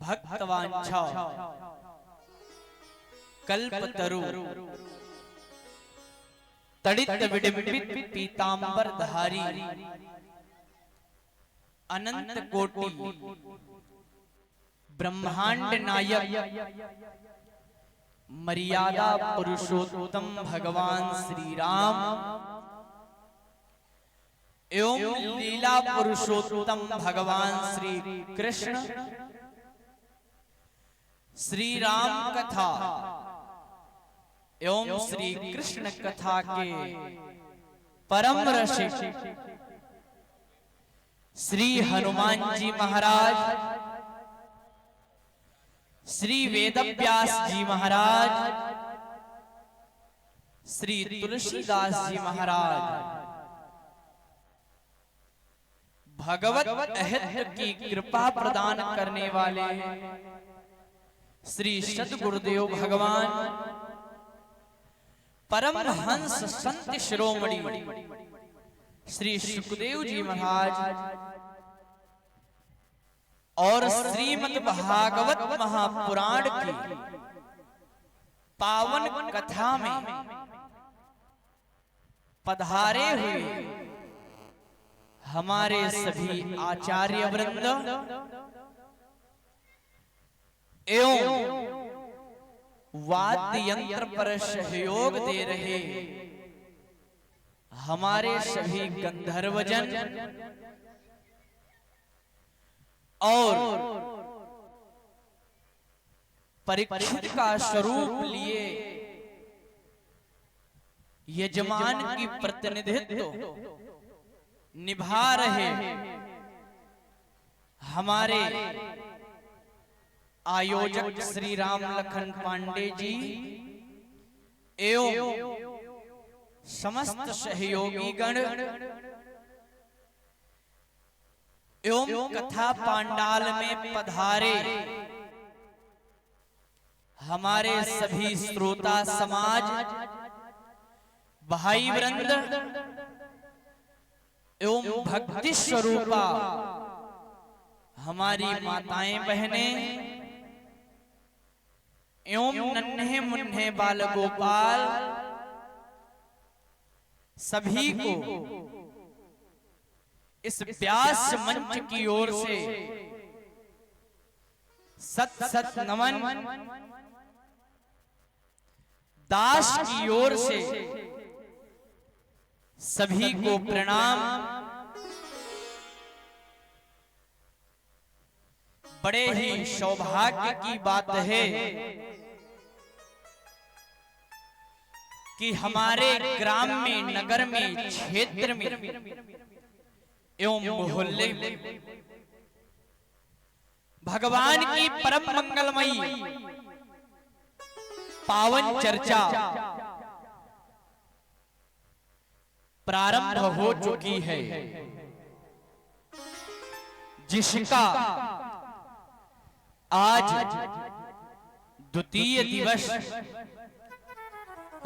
भक्तवांछा कल्पतरु तड़ित विडिंबित पीतांबर धारी अनंत कोटि ब्रह्मांड नायक मर्यादा पुरुषोत्तम भगवान श्री राम एवं लीला पुरुषोत्तम भगवान श्री कृष्ण श्री राम कथा एवं श्री कृष्ण कथा के परम रसिक श्री हनुमान जी महाराज, श्री वेदव्यास जी महाराज, श्री तुलसीदास जी महाराज भगवत अहित की कृपा प्रदान करने वाले श्री सद्गुरुदेव भगवान परमहंस संत शिरोमणि श्री सुखदेव जी महाराज और श्रीमद् भागवत महापुराण की पावन कथा में पधारे हुए हमारे सभी आचार्य वृंद एवं वाद्य यंत्र पर सहयोग दे रहे हमारे सभी गंधर्वजन और परीक्षित का स्वरूप लिए यजमान की प्रतिनिधित्व निभा रहे हमारे आयोजक श्री राम लखन पांडे जी एवं समस्त सहयोगी गण एवं कथा पांडाल में पधारे हमारे सभी श्रोता समाज भाई वृंद एवं भक्ति स्वरूपा हमारी माताएं बहनें एवं नन्हे मुन्ने बाल गोपाल सभी को इस व्यास मंच की ओर से सत सत नमन, दास की ओर से सभी को प्रणाम। बड़े ही सौभाग्य की बात है कि हमारे ग्राम में, नगर में, क्षेत्र में एवं मोहल्ले में भगवान की परम मंगलमयी पावन चर्चा प्रारंभ हो चुकी है, जिसका आज द्वितीय दिवस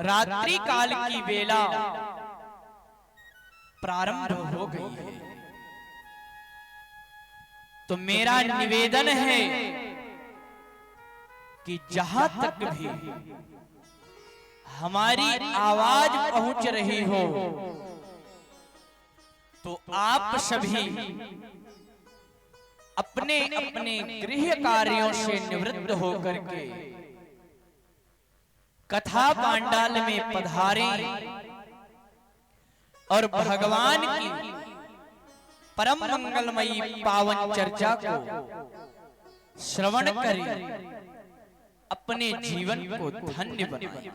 रात्रि काल की बेला प्रारंभ हो गई है। तो मेरा निवेदन है कि जहां तक भी हमारी आवाज पहुंच रही हो तो आप सभी अपने अपने गृह कार्यों से निवृत्त होकर के कथा पांडाल में पधारे और भगवान की परम मंगलमयी पावन चर्चा को श्रवण करें, अपने जीवन को धन्य बनाएं।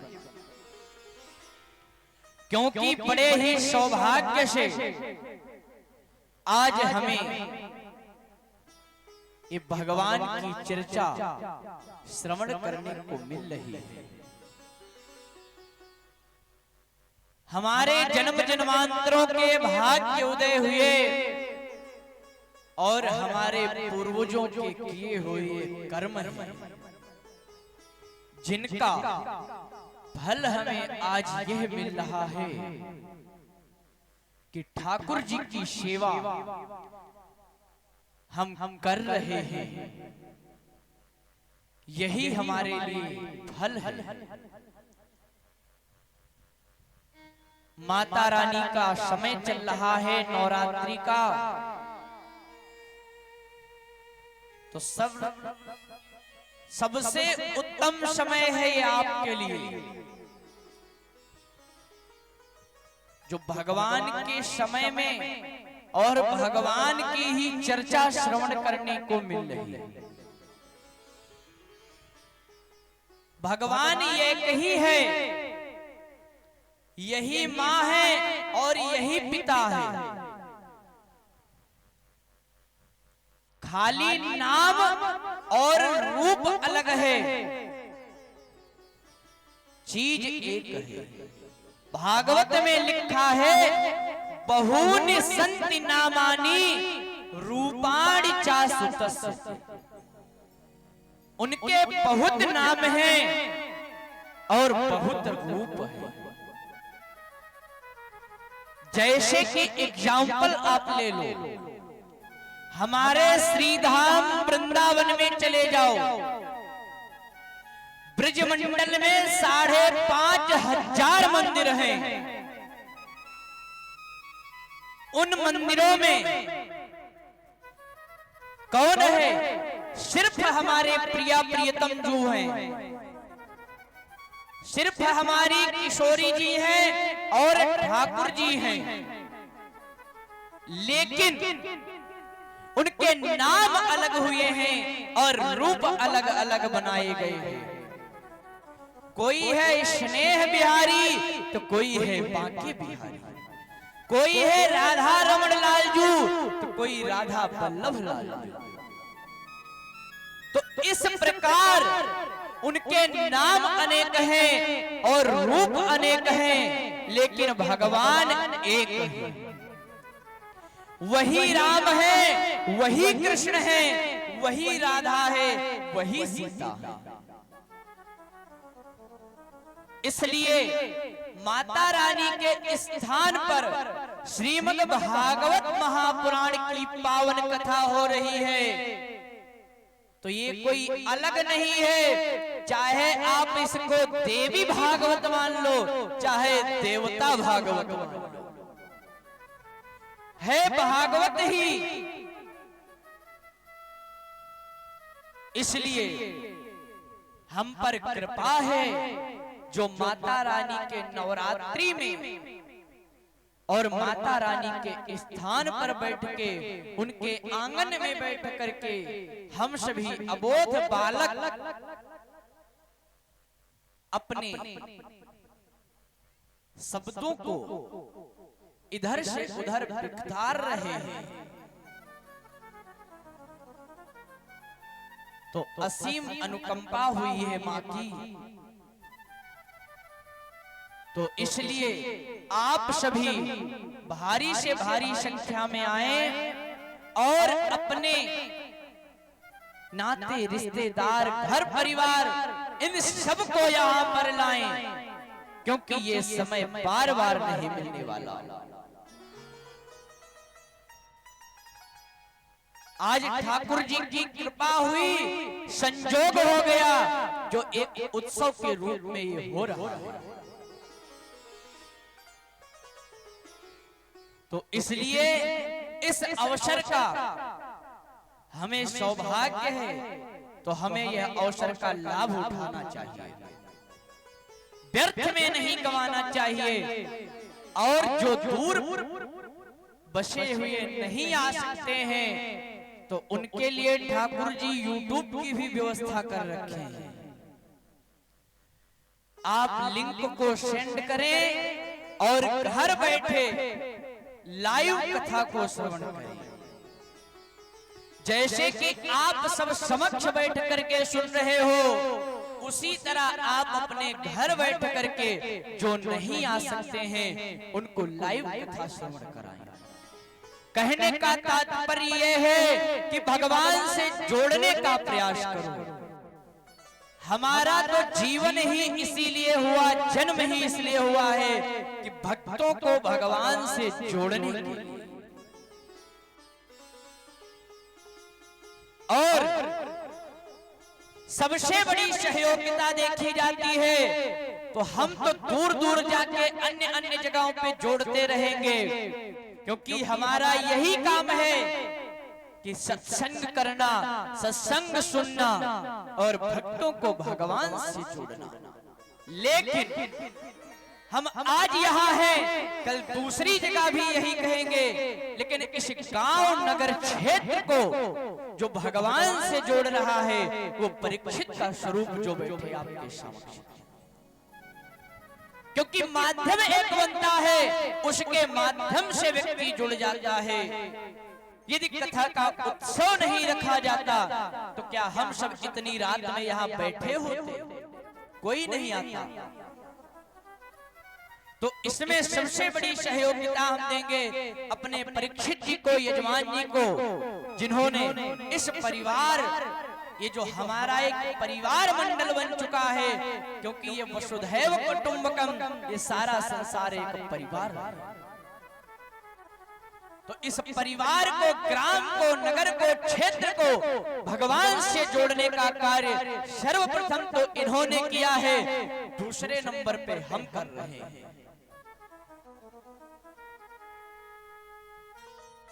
क्योंकि बड़े ही सौभाग्य से आज हमें ये भगवान की चर्चा श्रवण करने को मिल रही है। हमारे जन्म जन्मांतरों के भाग्य उदय हुए और हमारे पूर्वजों के किए हुए कर्म हैं, जिनका फल हमें आज यह मिल रहा है कि ठाकुर जी की सेवा हम कर रहे हैं। यही हमारे लिए फल है। माता रानी का समय चल रहा है नवरात्रि का, तो सबसे उत्तम समय है ये आपके लिए, जो भगवान के समय में और भगवान की ही चर्चा श्रवण करने को मिल रही है। भगवान एक ही है, यही माँ है और यही पिता है। खाली नाम और रूप अलग है, चीज एक है। भागवत में लिखा है, बहूनि संति नामानि रूपाणि चासुतस्य। उनके बहुत नाम हैं और बहुत रूप है। जैसे कि एग्जाम्पल आप ले लो, हमारे श्रीधाम वृंदावन में चले जाओ, ब्रजमंडल में 5,500 मंदिर हैं। उन मंदिरों में कौन है? सिर्फ हमारे प्रिया प्रियतम जो हैं, सिर्फ हमारी किशोरी जी हैं और ठाकुर जी हैं, लेकिन उनके नाम अलग हुए हैं और रूप अलग अलग बनाए गए हैं। कोई है स्नेह बिहारी तो कोई है बांके बिहारी, कोई है राधा रमण लालजू तो कोई राधा वल्लभ लालजू। तो इस प्रकार उनके नाम अनेक हैं और रूप अनेक हैं, लेकिन भगवान एक है। वही राम है, वही कृष्ण है, वही राधा है, वही सीता है। इसलिए माता रानी के स्थान पर श्रीमद् भागवत महापुराण की पावन कथा हो रही है, तो ये कोई अलग नहीं है। चाहे आप इसको देवी भागवत मान लो, चाहे देवता भागवत मान लो, है भागवत ही। इसलिए हम पर कृपा है जो माता रानी के नवरात्रि में और माता रानी के स्थान पर बैठ के, उनके आंगन में बैठ करके हम सभी अबोध बालक अपने शब्दों को इधर से उधर बिखर रहे हैं। तो असीम अनुकंपा हुई है मां की। तो इसलिए आप सभी भारी से भारी संख्या में आए और अपने नाते रिश्तेदार घर परिवार इन सब को यहाँ पर लाएं, क्योंकि ये समय बार बार नहीं मिलने वाला। आज ठाकुर जी की कृपा हुई, संजोग हो गया जो एक उत्सव के रूप में ये हो रहा है। तो इसलिए इस अवसर का हमें सौभाग्य है, तो हमें यह अवसर का लाभ उठाना चाहिए, व्यर्थ में नहीं गंवाना चाहिए। और जो दूर बसे हुए नहीं आ सकते हैं, तो उनके लिए ठाकुर जी YouTube की भी व्यवस्था कर रखे हैं। आप लिंक को सेंड करें और घर बैठे लाइव कथा को श्रवण करें। जैसे कि आप सब समक्ष बैठ करके सुन रहे हो, उसी तरह आप अपने घर बैठ करके जो नहीं आ सकते हैं उनको लाइव कथा श्रवण कराएं। कहने का तात्पर्य यह है कि भगवान से जोड़ने का प्रयास करो। हमारा तो जीवन ही इसीलिए हुआ, जन्म ही इसलिए हुआ है कि भक्तों को भगवान से जोड़ने के लिए। और सबसे बड़ी सहयोगिता देखी जाती है, तो हम तो दूर दूर जाके अन्य अन्य जगहों पे जोड़ते रहेंगे, क्योंकि हमारा यही काम है कि सत्संग करना, सत्संग सुनना और भक्तों को भगवान से जोड़ना। लेकिन हम आज यहाँ हैं, कल दूसरी जगह भी यही कहेंगे, लेकिन इस गांव नगर क्षेत्र को जो भगवान से जोड़ रहा है वो परीक्षित का स्वरूप जो बैठे आपके समक्ष, क्योंकि माध्यम एक बनता है, उसके माध्यम से व्यक्ति जुड़ जाता है। यदि कथा का उत्सव नहीं रखा जाता तो क्या हम सब इतनी रात में यहाँ बैठे होते? कोई नहीं आता। तो इसमें सबसे बड़ी सहयोगिता हम देंगे अपने परीक्षित जी को, यजमान जी को, जिन्होंने इस परिवार, ये जो हमारा एक परिवार मंडल बन चुका है, क्योंकि ये वसुधैव कुटुंबकम, ये सारा संसार एक परिवार है। तो इस परिवार को, ग्राम को, नगर को, क्षेत्र को भगवान से जोड़ने का कार्य सर्वप्रथम तो इन्होंने किया है, दूसरे नंबर पे हम कर रहे हैं।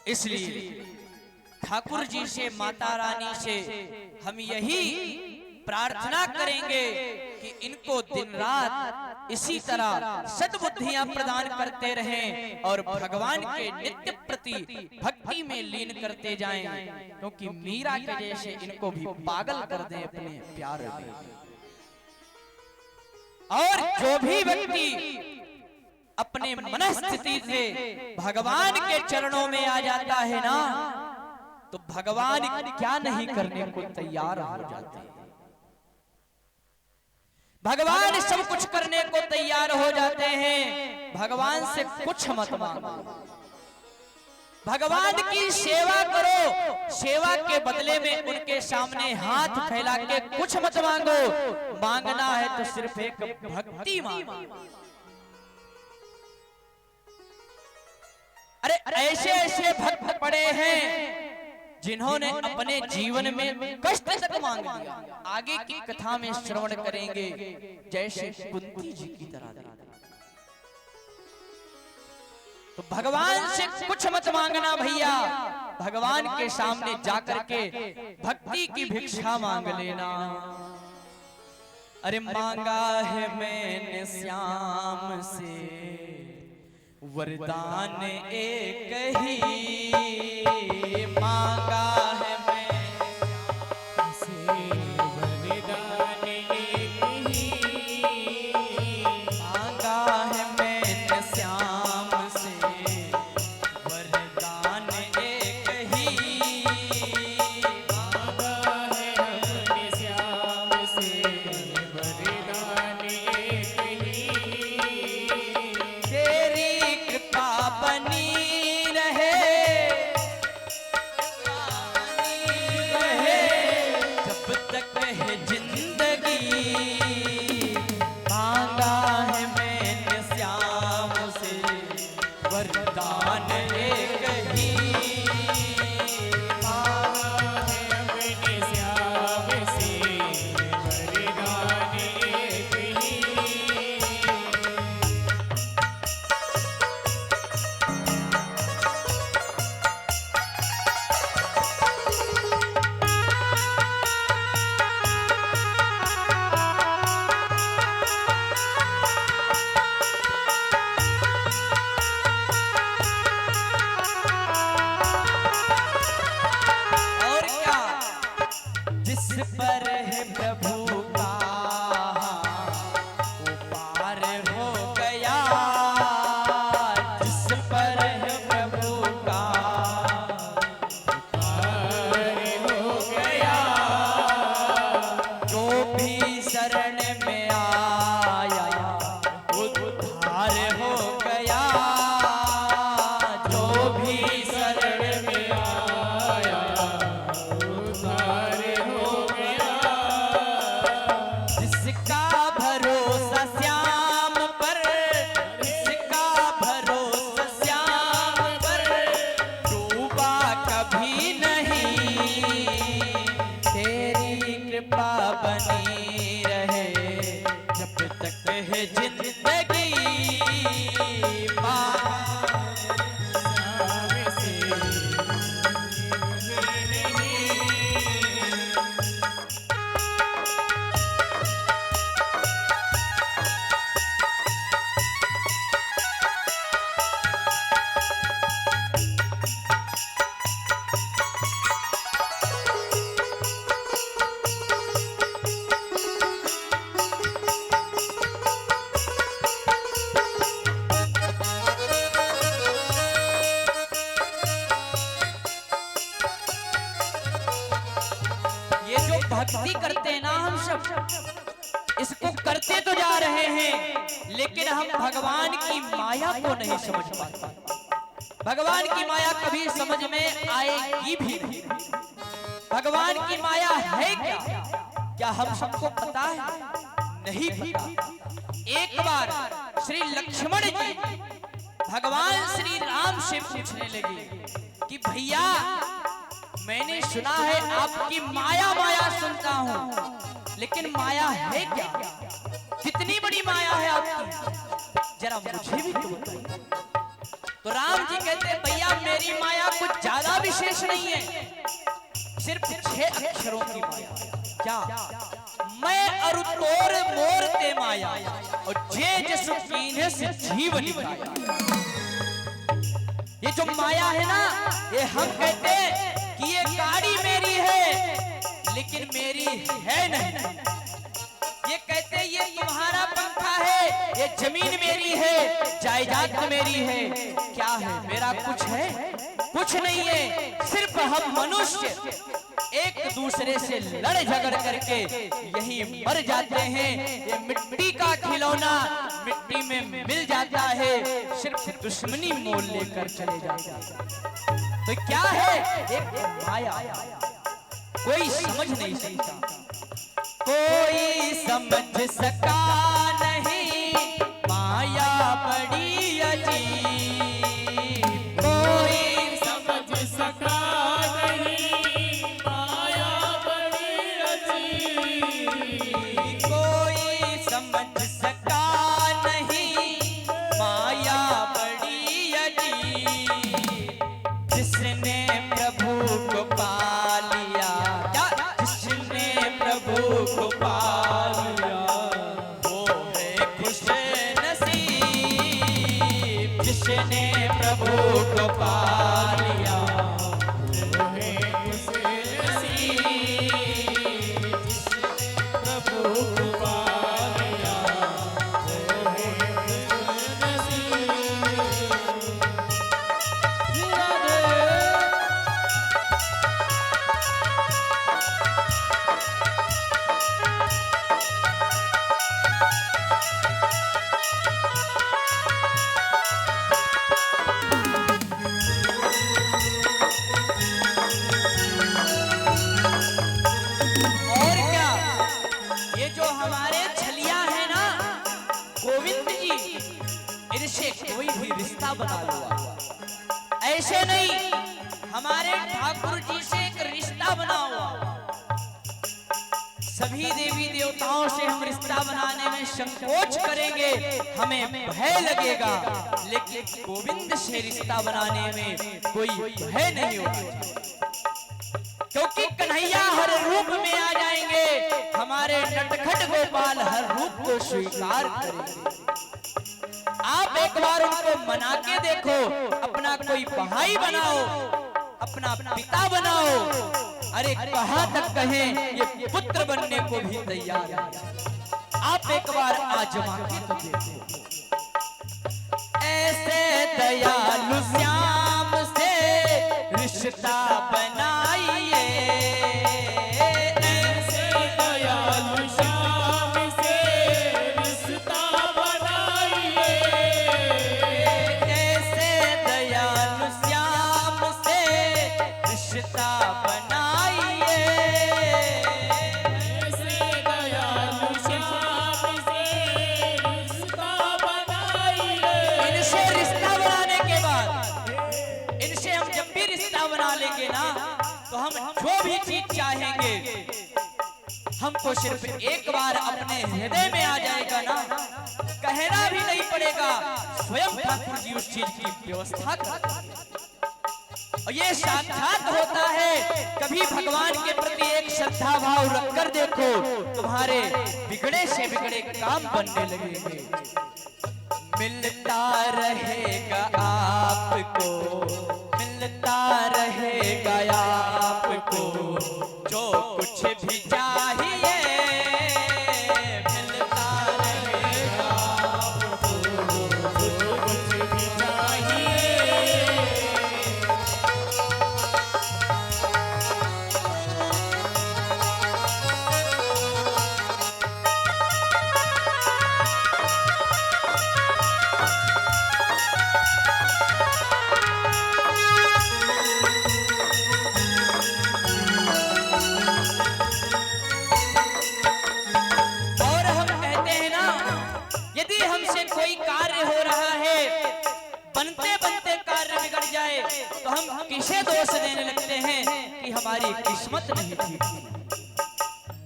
इसलिए ठाकुर जी से, माता रानी से हम यही प्रार्थना करेंगे कि इनको दिन रात इसी तरह सद्बुद्धियां प्रदान करते रहें और भगवान के नित्य प्रति भक्ति में लीन करते जाएं, क्योंकि मीरा के जैसे इनको भी पागल कर दें अपने प्यार में। और जो भी व्यक्ति अपने मनस्थिति से भगवान के चरणों में आ जाता है ना, तो भगवान क्या नहीं करने को तैयार हो जाते हैं। भगवान सब कुछ करने को तैयार हो जाते हैं। भगवान से कुछ मत मांगो, भगवान की सेवा करो, सेवा के बदले में उनके सामने हाथ फैला के कुछ मत मांगो। मांगना है तो सिर्फ एक भक्ति मांगो। अरे ऐसे ऐसे भक्त पड़े हैं जिन्होंने अपने जीवन में कष्ट तक मांग लिया। आगे की कथा में श्रवण करेंगे, जैसे कुंती जी की तरह। तो भगवान से कुछ मत मांगना भैया, भगवान के सामने जाकर के भक्ति की भिक्षा मांग लेना। अरे मांगा है मैंने श्याम से वरदान एक ही, मांगा है मैंने वरदान एक ही, मांगा है मैंने श्याम से वरदान एक ही, मांगा है मैंने श्याम से वरदान एक ही। कृपा बनी रहे जब तक है जिंदगी भक्ति करते हैं ना हम सब, इसको करते तो जा रहे हैं लेकिन हम भगवान की माया को नहीं समझ पाते। भगवान की माया कभी समझ में आएगी भी नहीं। भगवान की माया है क्या, क्या हम सबको पता है? नहीं पता। एक बार श्री लक्ष्मण जी भगवान श्री राम से पूछने लगे कि भैया मैंने सुना है आपकी माया माया सुनता हूँ, लेकिन माया है क्या? कितनी बड़ी माया है आपकी, जरा मुझे भी तो बताइए। तो राम जी कहते हैं भैया मेरी माया कुछ ज्यादा विशेष नहीं है, सिर्फ 6 अक्षरों की माया। क्या? मैं अरु तोर मोर ते माया और जे जसु कीन्हे से जीवन पाया। ये जो माया है ना, ये हम कहते हैं कि ये गाड़ी मेरी है लेकिन मेरी है नहीं। ये कहते हैं ये तुम्हारा पंखा है, ये जमीन मेरी है, जायदाद मेरी है। क्या है? मेरा कुछ है? कुछ नहीं है। सिर्फ हम मनुष्य एक दूसरे से लड़ झगड़ करके यही मर जाते हैं। ये मिट्टी का खिलौना मिट्टी में मिल जाता है, सिर्फ दुश्मनी मोल लेकर चले जाते हैं। तो क्या है? एक माया, कोई समझ नहीं सकता, कोई समझ सका नहीं माया बड़ी अजीब। कोई समझ सका नहीं माया बड़ी अजीब। कोई समझ सका नहीं माया बड़ी अजीब। जिसने प्रभु को पा लिया, क्या? जिसने प्रभु को पा लिया वो है खुश नसीब। जिसने प्रभु को पा लिया वो है खुश नसीब। जिसने प्रभु को पा लिया वो है खुश नसीब। इनसे कोई भी रिश्ता बना लो, ऐसे नहीं। हमारे ठाकुर जी से एक रिश्ता बना हुआ। सभी देवी देवताओं से हम रिश्ता बनाने में संकोच करेंगे, हमें भय लगेगा, लेकिन गोविंद से रिश्ता बनाने में कोई भय नहीं होगा, क्योंकि कन्हैया हर रूप में आ जाएंगे। हमारे नटखट गोपाल हर रूप को स्वीकार करेंगे। आप एक बार उनको मना के देखो, अपना कोई भाई बनाओ, अपना पिता बनाओ। अरे कहां तक कहें ये पुत्र बनने को भी तैयार है। आप एक बार आजमा के तो देखो। ऐसे दयालु श्याम से रिश्ता बनाइए। ऐसे दयालु श्याम से रिश्ता बनाइए। ऐसे दयालु श्याम से रिश्ता बनाइए। ऐसे दयालु श्याम से रिश्ता बनाइए। इनसे रिश्ता बनाने के बाद, इनसे हम जब भी रिश्ता बना लेंगे ना, हमको सिर्फ एक बार अपने हृदय में आ जाएगा ना, कहना भी नहीं पड़ेगा, स्वयं ठाकुर जी उस चीज की व्यवस्था कर। और ये साक्षात होता है, कभी भगवान के प्रति एक श्रद्धा भाव रखकर देखो, तुम्हारे बिगड़े से बिगड़े काम बनने लगेंगे। मिलता रहेगा आपको, मिलता रहेगा आपको, जो कुछ भी चाहिए मिलता रहेगा आपको, जो कुछ भी चाहिए। कोई कार्य हो रहा है, बनते बनते कार्य बिगड़ जाए तो हम किसे दोष देने लगते हैं कि हमारी किस्मत नहीं थी।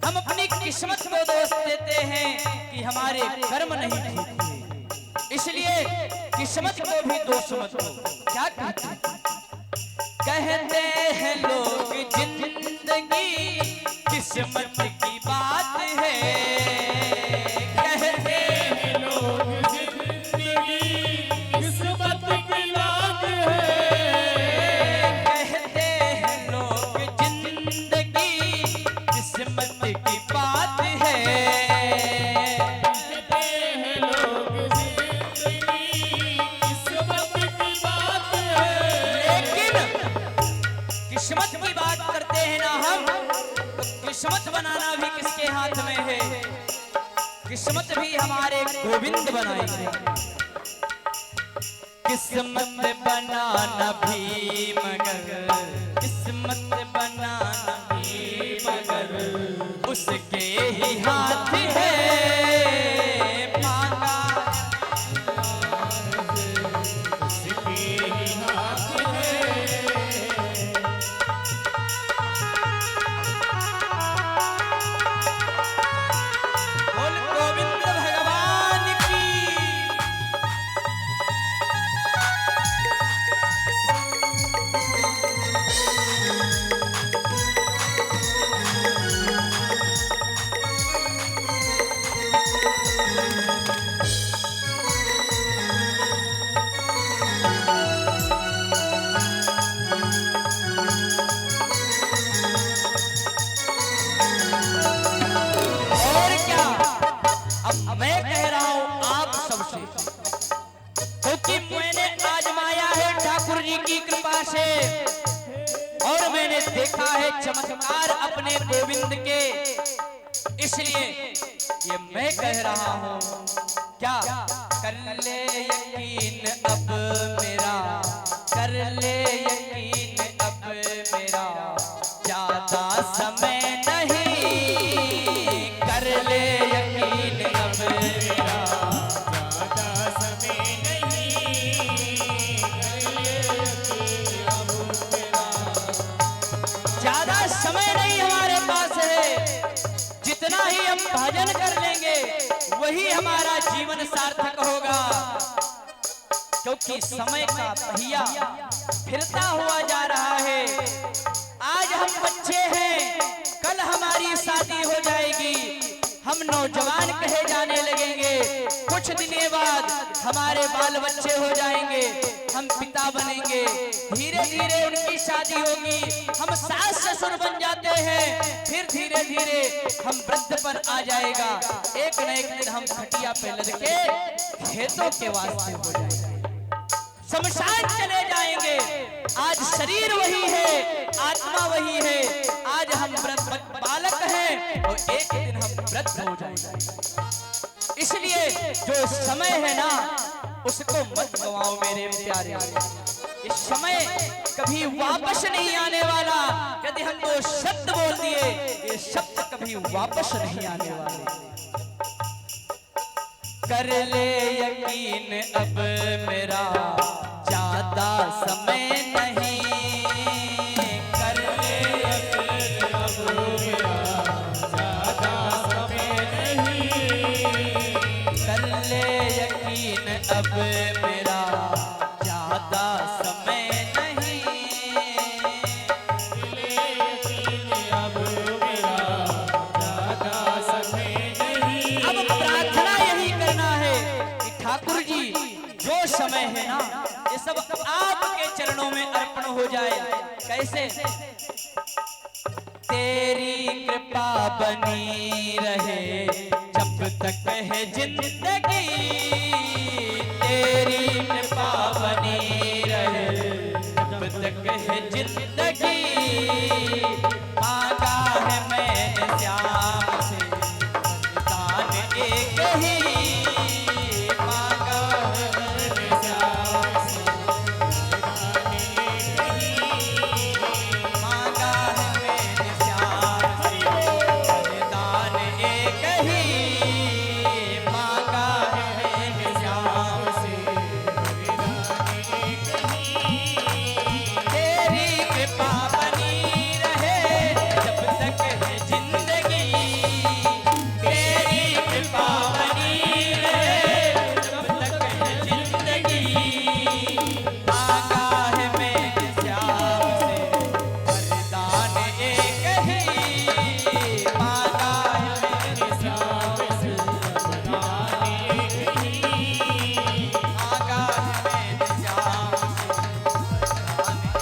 हम अपनी किस्मत को दोष देते हैं कि हमारे कर्म नहीं ठीक। इसलिए किस्मत को भी दोष मत दो। क्या कहते हैं लोग जिंदगी किस्मत की बात है, कहते हैं लोग किस्मत की बात है, कहते हैं लोग जिंदगी किस्मत की बात है, कहते हैं लोग जिंदगी किस्मत की बात है। लेकिन किस्मत की बात करते हैं ना हम, तो किस्मत बनाना भी किसके हाथ में है? किस्मत भी हमारे गोविंद बनाएंगे। किस्मत बनाना भी मगर, किस्मत बनाना भी मगर उसके ही हाथ है, मांगा उसके ही हाथ है। बोल गोविंद भगवान की। और क्या, अब मैं कह रहा हूं आप सबसे, क्योंकि मैंने आजमाया है ठाकुर जी की कृपा से और मैंने देखा है चमत्कार अपने गोविंद के, इसलिए ये मैं कह रहा हूं। क्या कर ले यकीन अब मेरा, कर ले यकीन अब मेरा, ज्यादा समय नहीं, कर ले यकीन अब मेरा, ज्यादा समय नहीं, कर ले यकीन अब मेरा। ज्यादा समय नहीं हमारे पास है, जितना ही हम भजन कर लेंगे वही हमारा जीवन सार्थक होगा, क्योंकि समय का पहिया फिरता हुआ जा रहा है। आज हम बच्चे हैं, कल हमारी शादी हो जाएगी, हम नौजवान कहे जाने लगेंगे, कुछ दिनों बाद हमारे बाल बच्चे हो जाएंगे, हम पिता बनेंगे, धीरे धीरे उनकी शादी होगी, हम सास ससुर बन जाते हैं, फिर धीरे धीरे हम वृद्ध पर आ जाएगा, एक न एक दिन हम खटिया पे लद के खेतों के वास्ते हो जाएंगे, शमशान चले जाएंगे। आज शरीर वही है, आत्मा वही है, आज हम बालक हैं और एक दिन हम वृद्ध हो जाएंगे। इसलिए जो समय है ना उसको मत गवाओ मेरे प्यारे, ये समय कभी वापस नहीं आने वाला। यदि हम वो शब्द बोल दिए, ये शब्द कभी वापस नहीं आने वाले। कर ले यकीन अब मेरा, ज्यादा समय नहीं, कर ले यकीन अब मेरा, ज्यादा कैसे? तेरी कृपा बनी रहे जब तक है जिंदगी, तेरी कृपा बनी रहे जब तक है जिंदगी। मांगा है मैंने श्याम से दान एक ही, मांगा है मैंने श्याम से दान एक ही, मांगा है मैंने श्याम से दान एक ही, मांगा है मैंने श्याम से दान एक ही। तेरी कृपा बनी रहे जब तक है जिंदगी, तेरी कृपा बनी रहे जब तक है जिंदगी। मांगा है मैंने श्याम से वरदान एक ही, मांगा है मैंने श्याम से वरदान एक ही, मांगा है मैंने श्याम से वरदान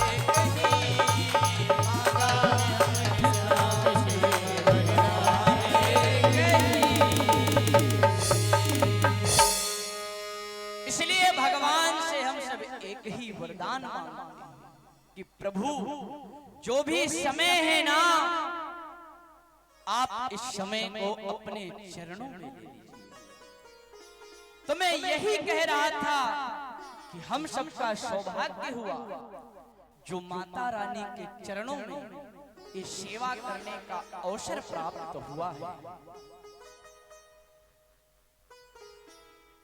एक ही, मांगा है मैंने श्याम से वरदान एक ही। इसलिए भगवान से हम सब एक ही वरदान मांगते हैं कि प्रभु जो भी समय है ना, आप इस समय को अपने चरणों में ले लीजिए। तो मैं यही कह रहा था कि हम सबका सौभाग्य हुआ जो माता रानी के चरणों में ये सेवा करने का अवसर प्राप्त हुआ है।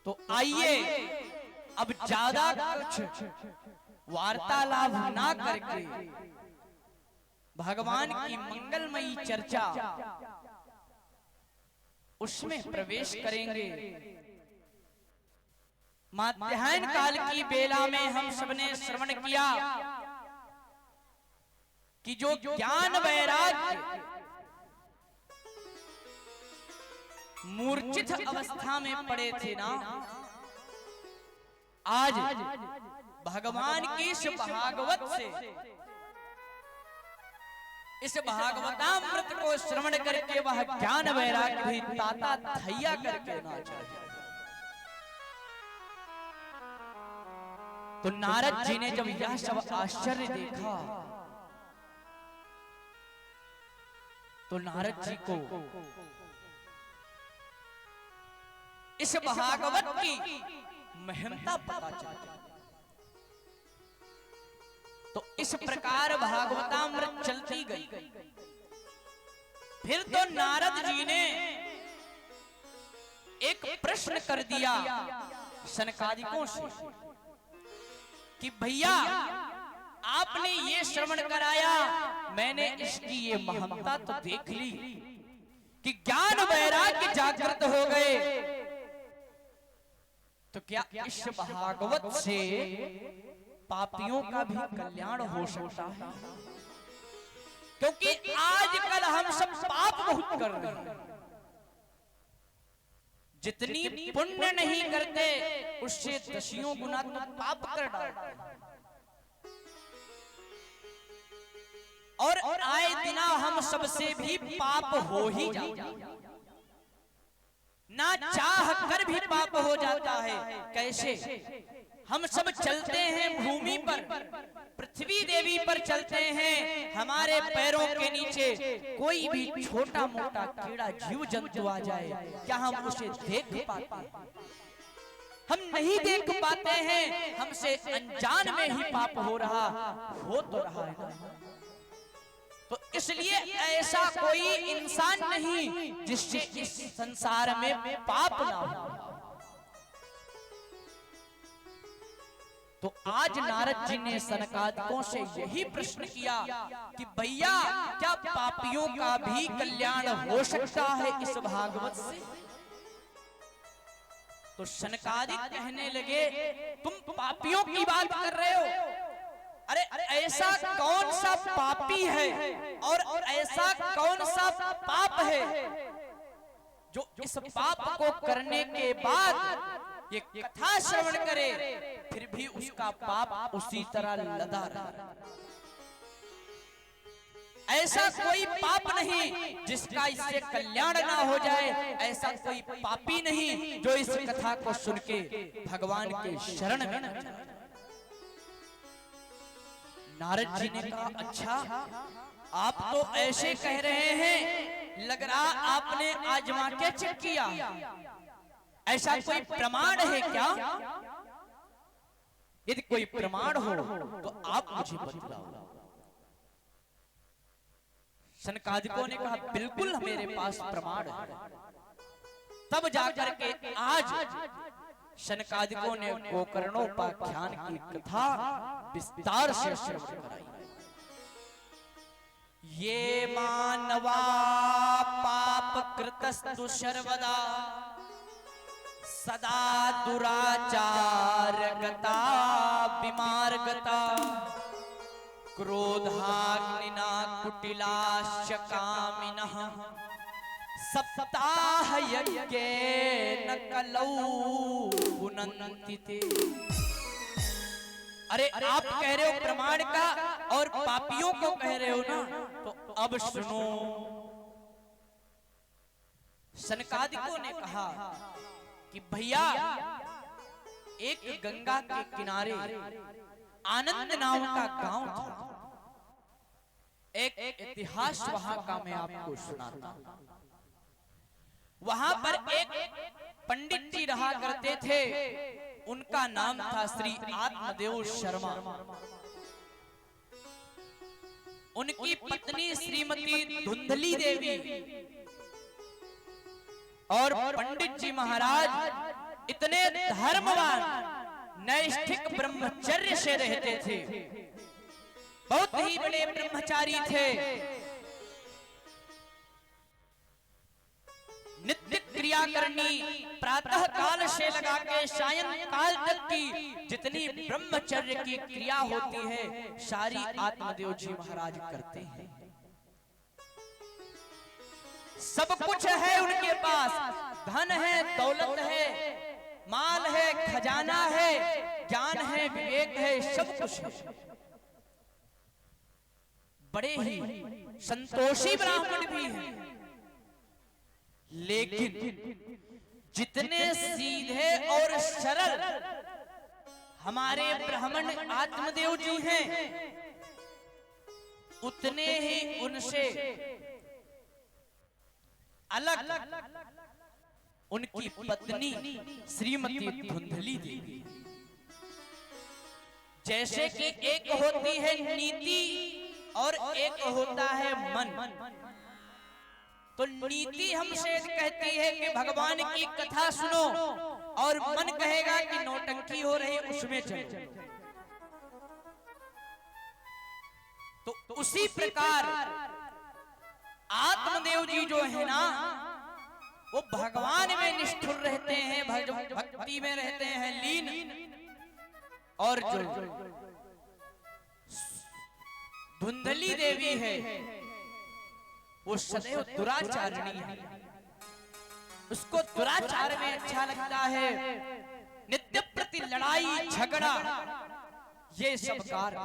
तो आइए अब ज्यादा कुछ वार्तालाप ना करके भगवान की मंगलमयी चर्चा उसमें प्रवेश करेंगे। मध्याह्न काल की बेला में हम सबने श्रवण किया कि जो ज्ञान वैराग्य मूर्छित अवस्था में पड़े थे ना, आज भगवान की इस भागवत से, इस भागवतामृत को श्रवण करके वह ज्ञान वैराग्य भी ताता थैया करके नाच रहे। तो नारद जी ने जब यह सब आश्चर्य देखा तो नारद जी को इस भागवत की महत्ता पता चला। तो इस प्रकार भागवतामृत चलती गई। फिर तो नारद जी ने एक प्रश्न कर दिया सनकादिकों से कि भैया आपने ये श्रवण कराया, मैंने इसकी ये महत्ता तो देख ली कि ज्ञान वैराग्य जागृत हो गए, तो क्या इस भागवत से पापियों का भी कल्याण हो सकता है? क्योंकि आजकल हम सब पाप बहुत कर रहे हैं। जितनी पुण्य नहीं करते उससे दसियों गुना तो पाप कर डालते हैं। और आए दिना हम सबसे भी पाप हो ही जाता है, ना चाह कर भी पाप हो जाता है। कैसे? हम सब चलते हैं भूमि पर, पृथ्वी देवी पर चलते हैं, हमारे पैरों के नीचे कोई भी छोटा मोटा कीड़ा जीव जंतु आ जाए, क्या हम उसे देख पाते हैं? हम नहीं देख पाते हैं। हमसे अनजान में ही पाप हो तो रहा है। तो इसलिए ऐसा कोई इंसान नहीं जिससे इस संसार में पाप ना हो। तो आज नारद जी ने सनकादिकों से यही प्रश्न किया कि भैया क्या पापियों का भी कल्याण हो सकता है इस भागवत से? तो सनकादिक कहने लगे तुम पापियों की बात कर रहे हो? अरे ऐसा कौन सा पापी है और ऐसा कौन सा पाप है जो इस पाप को करने के बाद ये कथा श्रवण करे फिर भी उसका पाप उसी तरह लदा रहा? ऐसा कोई पाप नहीं जिसका इससे कल्याण ना हो जाए, ऐसा कोई पापी नहीं जो इस कथा को सुन के भगवान के शरण में न जाए। नारद जी ने कहा, अच्छा आप तो ऐसे कह रहे हैं, लग रहा आपने आजमा के चेक किया, ऐसा कोई प्रमाण है क्या? यदि कोई प्रमाण हो तो आप मुझे बतलाओ। सनकादिकों ने कहा, बिल्कुल मेरे पास प्रमाण है। तब जाकर के आज सनकादिकों ने गोकर्णोपाख्यान की कथा विस्तार से श्रवण कराई। ये मानवा पाप कृतस्तु सर्वदा सदा दुराचार गता विमार्गता क्रोधाग्निना कुटिलाश्च कामिनः सप्ताह यज्ञेन कलौ पुनन्ति ते। अरे आप कह रहे हो प्रमाण का और पापियों को कह रहे हो ना, तो अब सुनो। सनकादिकों ने कहा कि भैया, एक गंगा के किनारे आनंद नाम का गांव था। एक इतिहास वहां का मैं आपको सुनाता हूं। वहां पर एक पंडित जी रहा करते थे, उनका नाम था श्री आत्मदेव शर्मा। उनकी पत्नी श्रीमती धुंधली देवी और पंडित जी महाराज इतने धर्मवान नैष्ठिक ब्रह्मचर्य से रहते थे, बहुत ही बड़े ब्रह्मचारी थे। नित्य क्रिया करनी, प्रातः काल से लगा के सायं काल तक की जितनी ब्रह्मचर्य की क्रिया होती है, सारी आत्मदेव जी महाराज करते हैं। सब कुछ है उनके पास, धन है, दौलत है, माल है, खजाना है, ज्ञान है, विवेक है, सब कुछ है। बड़े ही संतोषी ब्राह्मण भी हैं, लेकिन जितने सीधे और सरल हमारे ब्राह्मण आत्मदेव जी हैं, उतने ही उनसे अलग उनकी पत्नी श्रीमती धुंधली देवी। जैसे कि एक होती है नीति और एक होता है मन। तो नीति हमसे कहती है कि भगवान की कथा सुनो, और मन कहेगा कि नौटंकी हो रही, उसमें चलो। तो उसी प्रकार आत्मदेव जी जो है ना, वो भगवान में निष्ठुर रहते हैं, भक्ति में रहते हैं लीन। और जो धुंधली देवी है, वो सदैव दुराचारणी है, उसको दुराचार में अच्छा लगता है। नित्य प्रति लड़ाई झगड़ा, ये सब कार्य।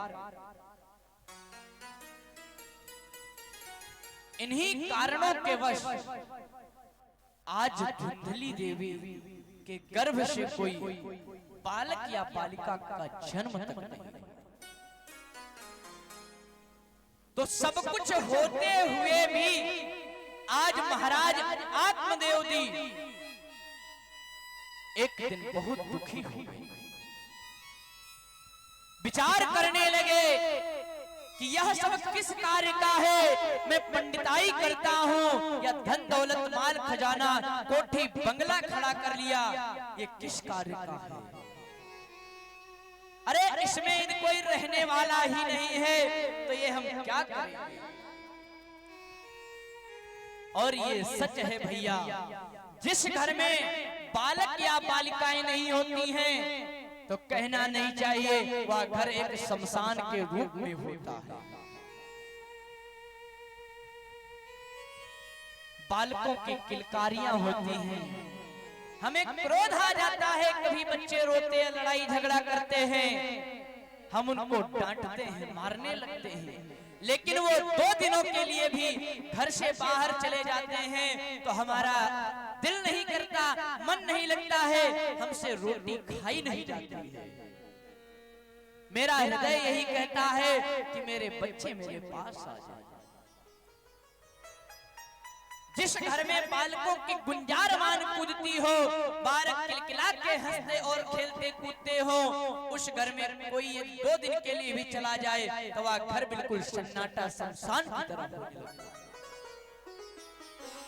इन्हीं कारणों के वश आज धुंधली देवी के गर्भ से कोई बालक या बालिका का जन्म तक नहीं। तो सब कुछ होते हुए भी आज महाराज आत्मदेव जी एक दिन बहुत दुखी हो गए। विचार करने लगे कि यह सब किस कार्य का है। मैं पंडिताई करता हूँ या धन दौलत माल खजाना कोठी बंगला खड़ा कर लिया, ये किस कार्य का है? अरे इसमें कोई रहने वाला ही नहीं है, तो ये हम क्या करें? और ये सच है भैया, जिस घर में बालक या बालिकाएं नहीं होती हैं, तो कहना नहीं चाहिए वह घर एक शमशान के रूप में होता है। बालकों की किलकारियां होती हैं, हमें क्रोध आ जाता है, कभी बच्चे रोते हैं, लड़ाई झगड़ा करते हैं, हम उनको डांटते हैं, मारने लगते हैं। लेकिन वो 2 दिनों के लिए भी घर से बाहर चले जाते हैं तो हमारा दिल नहीं करता, मन नहीं लगता है, हमसे रोटी खाई नहीं जाती है। मेरा हृदय यही कहता है कि मेरे बच्चे मेरे पास आ जाए। जिस घर में बालकों की गुंजारमान कूदती हो, बालक किलकिला के हंसते और खेलते कूदते हो, उस घर में कोई 2 दिन के लिए भी चला जाए तो वह घर बिल्कुल सन्नाटा शमशान की तरह होने लगता है।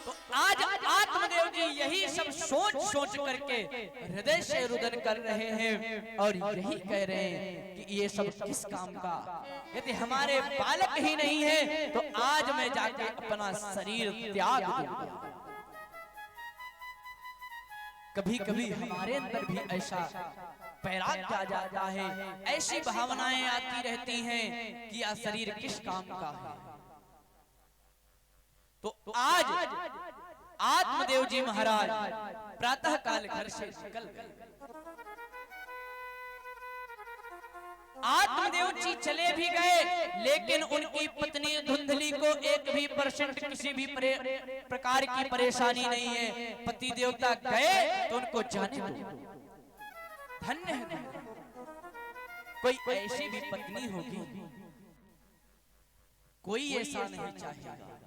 तो आज आत्मदेव जी यही सब सोच सोच करके हृदय से रुदन कर रहे हैं और यही कह रहे हैं कि ये सब किस काम का, यदि हमारे बालक ही नहीं है तो आज मैं जाके अपना शरीर त्याग दूंगा। कभी कभी हमारे अंदर भी ऐसा पैराग आ जाता है, ऐसी भावनाएं आती रहती हैं कि यह शरीर किस काम का है। तो आज आत्मदेव जी महाराज प्रातः काल घर से निकल गए। आत्मदेव जी चले भी गए, लेकिन उनकी पत्नी धुंधली को 1% किसी भी प्रकार की परेशानी नहीं है। पति देवता गए तो उनको जाने दो, धन्य है। कोई ऐसी भी पत्नी होगी, कोई ऐसा नहीं चाहेगा।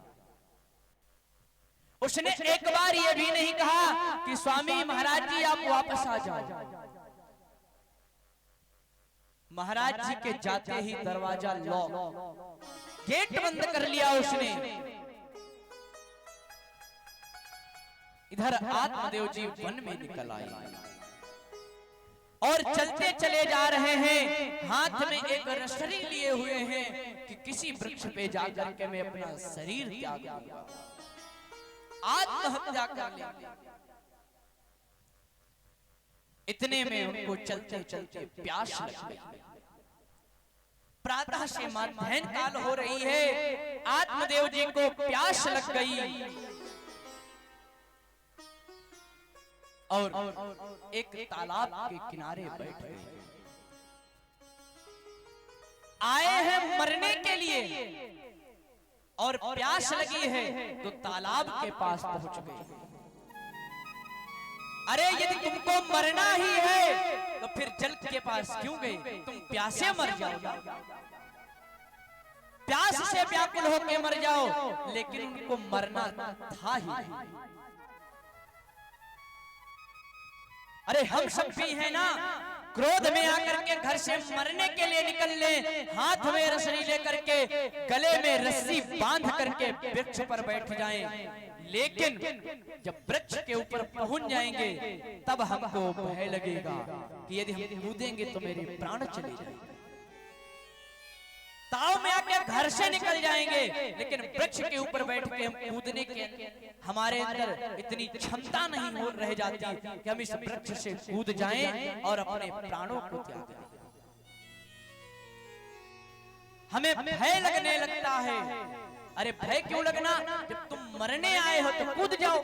उसने एक बार ये भी नहीं कहा कि स्वामी महाराज जी आप वापस आ जाओ। महाराज जी के जाते ही दरवाजा लॉक, गेट बंद कर लिया उसने। इधर आत्मदेव जी वन में निकल आए और चलते चले जा रहे हैं, हाथ में एक रसरी लिए हुए हैं कि किसी वृक्ष पे जाकर के मैं अपना शरीर त्याग दूंगा, आत्महत्या कर लेंगे। इतने में उनको चलते चलते प्यास लग गई। प्रातः से मध्याह्न काल हो रही है, आत्मदेव जी को प्यास लग गई और एक तालाब के किनारे बैठ गए। आए हैं मरने के लिए और प्यास लगी है तो तालाब के पास पहुंच गए। अरे यदि तुमको मरना ही है तो फिर जल के पास क्यों गए? तुम प्यासे मर जाओ, प्यास से व्याकुल होकर मर जाओ, लेकिन उनको मरना था ही। अरे हम सब भी है ना, क्रोध में आकर के घर से मरने के लिए निकल ले, हाथ में रस्सी लेकर के गले में रस्सी बांध करके वृक्ष पर बैठ जाएं, लेकिन जब वृक्ष के ऊपर पहुंच जाएंगे तब हमको भय लगेगा कि यदि हम कूदेंगे तो मेरे प्राण चले जाएंगे। ताव में आके घर से निकल जाएंगे, लेकिन वृक्ष के ऊपर बैठ के हम कूदने के हमारे अंदर इतनी क्षमता नहीं हो रह जाती कि हम इस वृक्ष से कूद जाएं और अपने प्राणों को त्याग दें। हमें भय लगने लगता है। अरे भय क्यों लगना, जब तुम मरने आए हो तो कूद जाओ,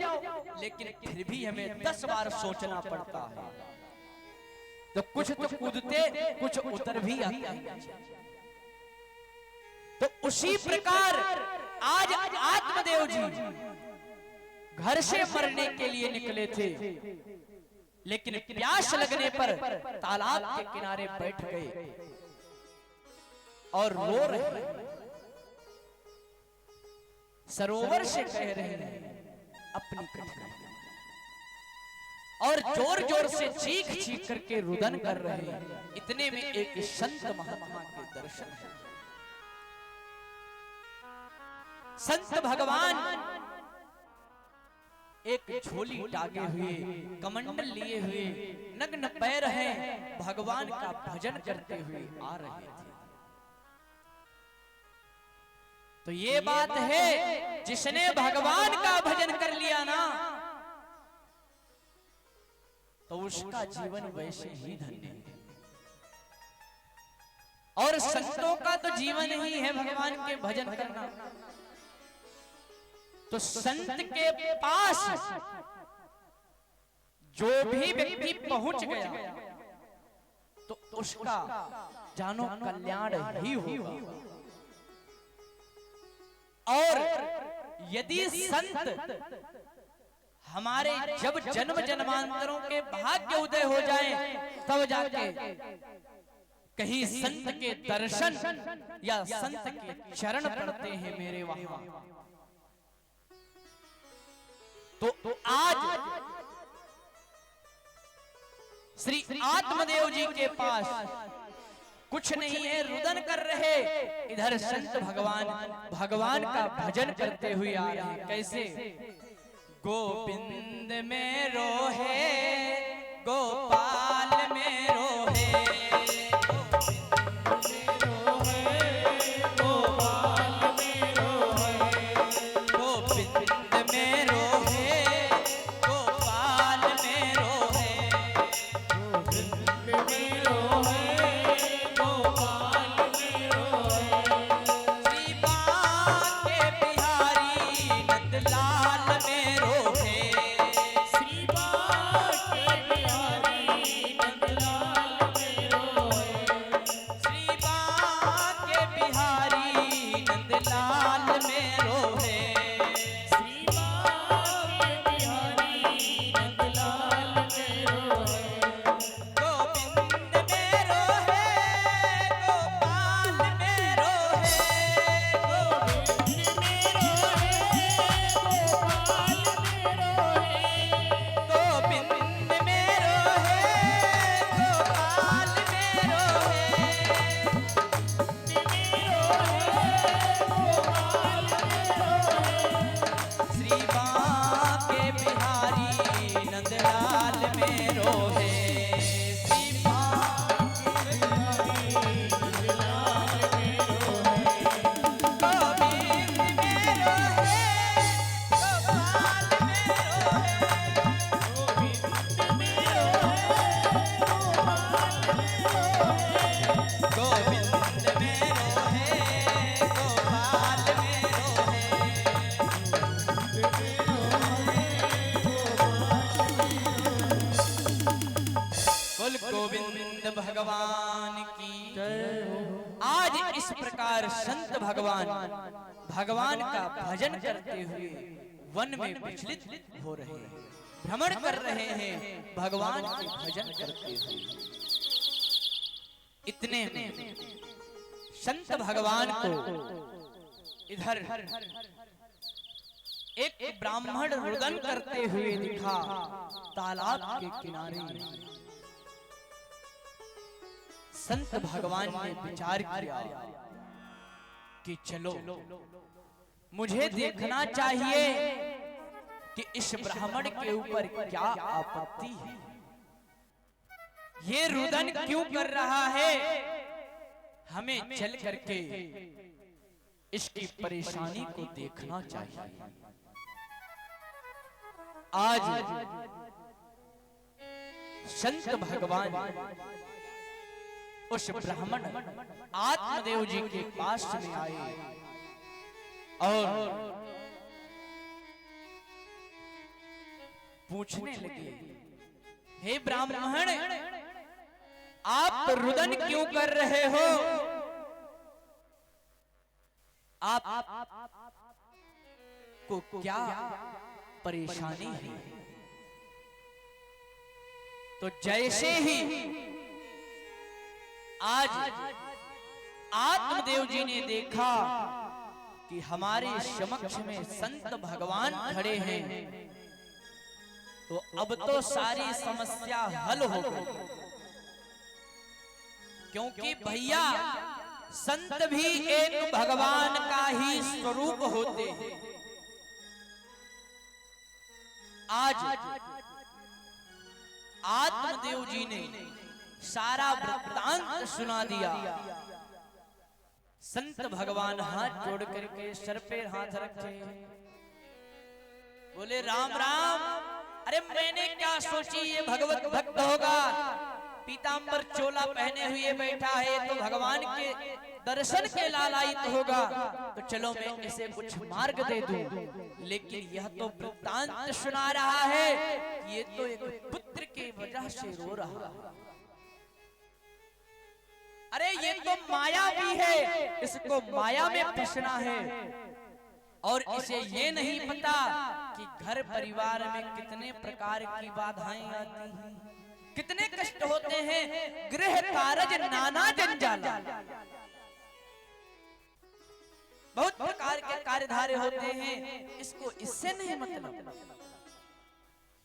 लेकिन फिर भी हमें 10 बार सोचना पड़ता है। तो कुछ तो कूदते, कुछ उतर भी आते हैं। तो उसी प्रकार आज आत्मदेव जी घर से मरने के लिए निकले थे, लेकिन प्यास लगने पर तालाब के किनारे बैठ गए और रो रहे हैं, सरोवर से कह रहे हैं अपनी कठिनाई, और जोर जोर से चीख चीख करके रुदन कर रहे हैं। इतने में एक संत महात्मा के दर्शन है। संत भगवान एक झोली टांगे हुए, कमंडल लिए हुए, नग्न पैर हैं, भगवान का भजन करते हुए आ रहे थे। तो ये बात है, जिसने भगवान का भजन कर लिया ना, तो उसका जीवन वैसे ही धन्य है। और संतों का तो जीवन ही है भगवान के भजन करना। तो संत के पास जो भी व्यक्ति पहुंच गया तो उसका जानो कल्याण ही होगा। और यदि संत हमारे जब जन्म जन्मांतरों के भाग्य उदय हो जाएं, तब जाके कहीं संत के दर्शन या संत के चरण पड़ते हैं मेरे वहां। तो आज श्री आत्मदेव जी के पास कुछ नहीं है, रुदन कर रहे, इधर संत भगवान का भजन करते हुए आ रहे हैं। कैसे? गोविंद में रोहे, गोपाल में रोहे, भगवान की जय। आज इस प्रकार संत भगवान का भजन करते हुए वन में विचलित हो रहे हैं, भ्रमण कर रहे हैं भगवान के भजन करते हुए। इतने में संत भगवान को इधर एक ब्राह्मण रुदन करते हुए दिखा तालाब के किनारे। संत भगवान ने विचार किया कि चलो मुझे देखना चाहिए कि इस ब्राह्मण के ऊपर क्या आपत्ति है, ये रुदन क्यों कर रहा है, हमें चल करके इसकी परेशानी को देखना चाहिए। आज संत भगवान उस ब्राह्मण आत्मदेव जी के पास में आए और पूछने लगे, हे ब्राह्मण, आप रुदन क्यों कर रहे हो? आप को क्या परेशानी है? तो जैसे ही आज आत्मदेव जी ने देखा कि हमारे समक्ष में संत भगवान खड़े हैं, तो अब तो सारी समस्या हल हो गई। क्योंकि भैया संत भी एक भगवान का ही स्वरूप होते हैं। आज आत्मदेव जी ने सारा वृत्तांत सुना दिया। संत भगवान हाथ जोड़ करके सर पे हाथ रखे, बोले राम राम। अरे मैंने क्या सोची ये भगवत भक्त होगा, पीतांबर चोला पहने हुए बैठा है तो भगवान के दर्शन के लालायित होगा, तो चलो मैं इसे कुछ मार्ग दे दूं। लेकिन यह तो वृत्तांत सुना रहा है, ये तो एक पुत्र की वजह से रो रहा है। अरे ये तो माया भी है, इसको माया में फंसना है। और इसे ये नहीं पता कि घर परिवार में कितने प्रकार की बाधाएं आती हैं, कितने कष्ट होते हैं, गृह कारज नाना जंजाल, बहुत प्रकार के कार्यधारे होते हैं। इसको इससे नहीं मतलब,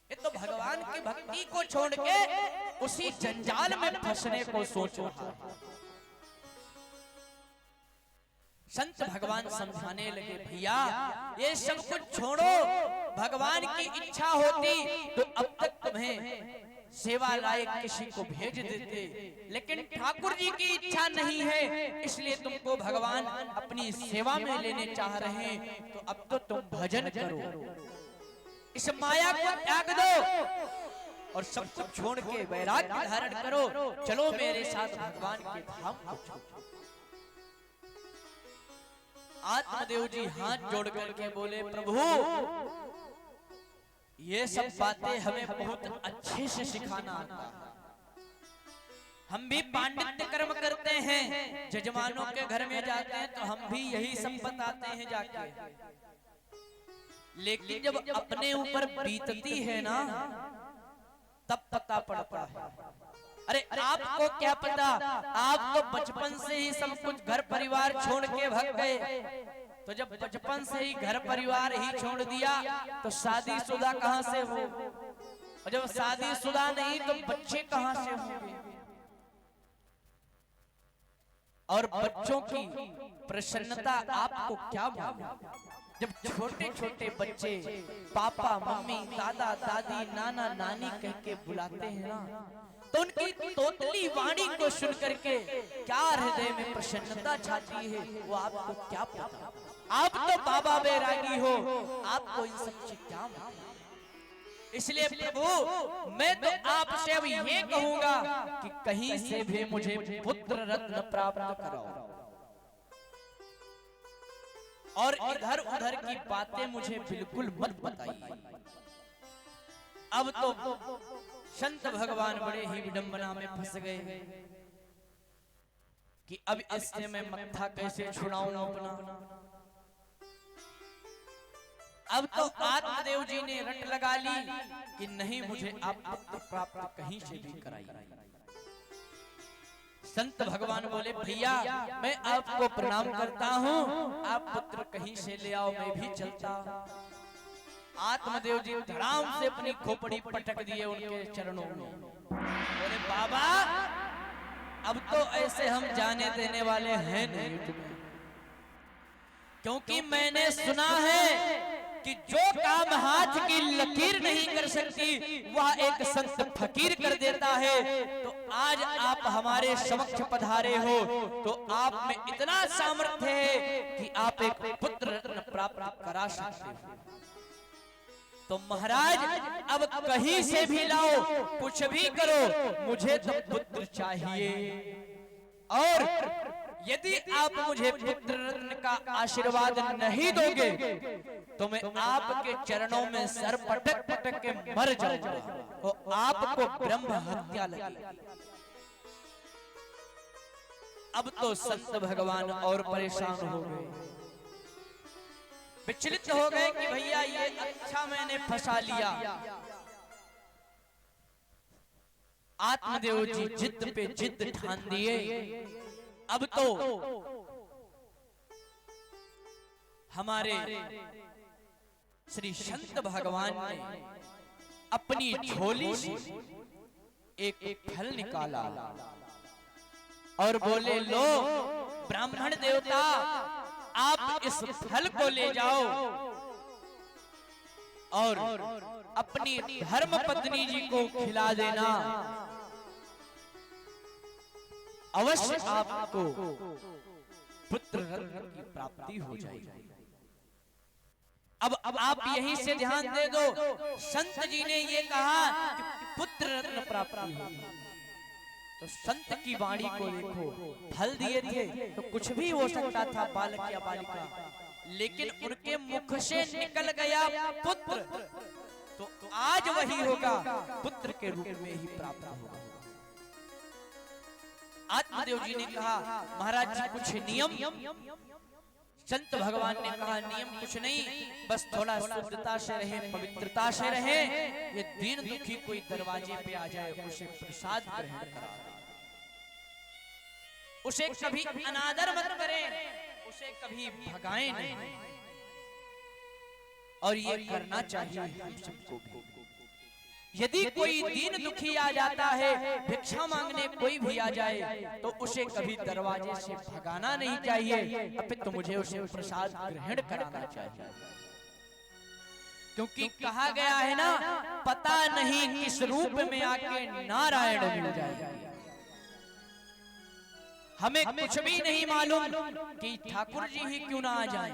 ये तो भगवान की भक्ति को छोड़ के उसी जंजाल में फंसने को सोच रहा है। संत भगवान समझाने लगे, भैया ये सब कुछ छोड़ो, भगवान की इच्छा होती तो अब तक तुम्हें सेवा लायक किसी को भेज देते, लेकिन ठाकुर जी की इच्छा नहीं है, इसलिए तुमको भगवान अपनी सेवा में लेने चाह रहे हैं। तो अब तो तुम भजन करो, इस माया को त्याग दो और सब कुछ छोड़ के वैराग्य धारण करो, चलो मेरे साथ भगवान के धाम को चलो। आत्मदेव जी हाथ जोड़ करके बोले, प्रभु ये सब बातें हमें बहुत अच्छे से सिखाना आता है, हम भी पांडित्य कर्म करते हैं, जजमानों के घर में जाते हैं तो हम भी यही सब बताते हैं जाके, लेकिन जब अपने ऊपर बीतती है ना तब पता पड़ता है। अरे आपको क्या पता, आप तो बचपन से ही सब कुछ घर परिवार छोड़ के भाग गए, तो जब बचपन से ही घर परिवार ही छोड़ दिया तो शादीशुदा कहां से हो, और जब शादीशुदा नहीं तो बच्चे कहां से होंगे। और बच्चों की प्रसन्नता आपको क्या मालूम, जब छोटे छोटे बच्चे पापा मम्मी दादा दादी नाना नानी कह के बुलाते हैं ना, तो उनकी तोतली वाणी को सुन करके क्या हृदय में प्रसन्नता छाती है वो आपको क्या पता। आप तो बाबा बैरागी हो, आपको इन सब से क्या मालूम। इसलिए प्रभु मैं तो आपसे अब ये कहूंगा कि कहीं से भी मुझे पुत्र रत्न प्राप्त कराओ, और इधर उधर की बातें मुझे बिल्कुल मत बताइए। अब तो संत भगवान बड़े ही विडंबना में फंस गए कि अब इससे मैं मत्था कैसे छुड़ाऊं अपना। अब तो आत्मदेव जी ने रट लगा ली कि नहीं, मुझे आप पुत्र प्राप्त कहीं से भी कराइए। संत भगवान बोले, भैया मैं आपको प्रणाम करता हूँ, आप पुत्र कहीं से ले आओ, मैं भी चलता। आत्मदेव जी धड़ाम से अपनी खोपड़ी पटक दिए उनके चरणों में, बोले बाबा अब तो ऐसे हम जाने देने वाले हैं नहीं तुम्हें, क्योंकि मैंने सुना है कि जो काम हाथ की लकीर नहीं कर सकती वह एक संत फकीर कर देता है। तो आज आप हमारे समक्ष पधारे हो तो आप में इतना सामर्थ्य है कि आप एक पुत्र रत्न प्राप्त करा सकते हो। तो महाराज अब कहीं से भी लाओ, कुछ भी करो, मुझे तो पुत्र चाहिए। और यदि आप मुझे पुत्र रत्न का आशीर्वाद नहीं दोगे तो मैं आपके चरणों में सर पटक पटक के मर जाऊंगा, तो आपको ब्रह्म हत्या लगेगी। अब तो संत भगवान और परेशान हो गए, विचलित हो गए कि भैया ये अच्छा मैंने फंसा लिया। आत्मदेव जी जिद पे जिद ठान दिए, अब तो हमारे श्री संत भगवान ने अपनी झोली से एक फल निकाला और बोले, लो ब्राह्मण देवता आप इस फल को ले जाओ और अपनी धर्म पत्नी जी को खिला देना, अवश्य आपको पुत्र रत्न की प्राप्ति हो जाएगी। अब आप यहीं से ध्यान दे दो, संत जी ने ये कहा कि पुत्र रत्न प्राप्ति होगी, तो संत की वाणी को देखो, फल दिए थे तो कुछ भी हो सकता था बालक या बालिका, लेकिन उनके मुख से निकल गया पुत्र, तो आज वही होगा, पुत्र के रूप में ही प्राप्त होगा। आत्मदेव जी ने कहा, महाराज जी कुछ नियम संत भगवान ने कहा नियम कुछ नहीं, बस थोड़ा शुद्धता से रहे, पवित्रता से रहे। ये दीन दुखी कोई दरवाजे पे आ जाए उसे प्रसाद ग्रहण करा, उसे कभी अनादर मत करें, उसे कभी भगाएं नहीं। और ये करना चाहिए हम सबको भी। यदि कोई दीन दुखी आ जाता है, भिक्षा मांगने कोई भी आ जाए, तो उसे कभी दरवाजे से भगाना नहीं चाहिए, अपितु मुझे उसे प्रसाद ग्रहण कराना चाहिए। क्योंकि कहा गया है ना, पता नहीं किस रूप में आके नारायण मिल जाएगा। हमें कुछ भी नहीं मालूम कि ठाकुर जी ही क्यों ना आ जाए,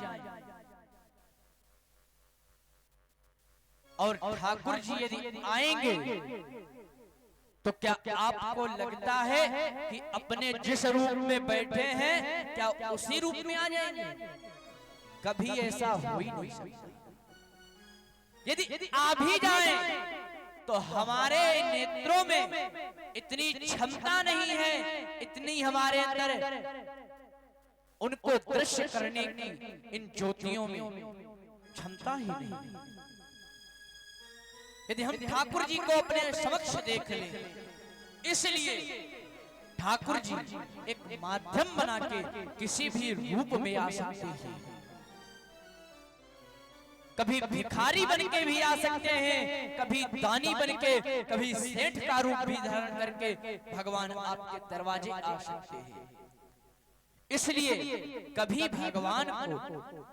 और ठाकुर जी यदि आएंगे तो क्या आपको लगता है कि अपने जिस रूप में बैठे हैं क्या उसी रूप में आ जाएंगे? कभी ऐसा हो ही नहीं सकता। यदि आ भी जाएं तो हमारे नेत्रों में इतनी क्षमता नहीं है, इतनी हमारे अंदर उनको दृश्य करने की इन ज्योतियों में क्षमता ही नहीं। यदि हम ठाकुर जी को अपने समक्ष देख लें, इसलिए ठाकुर जी एक माध्यम बना के किसी भी रूप में आ सकते हैं। कभी भिखारी बन के भी आ सकते हैं, कभी दानी बन के, कभी सेठ का रूप भी धारण करके भगवान आपके दरवाजे आ सकते हैं। इसलिए कभी भगवान को,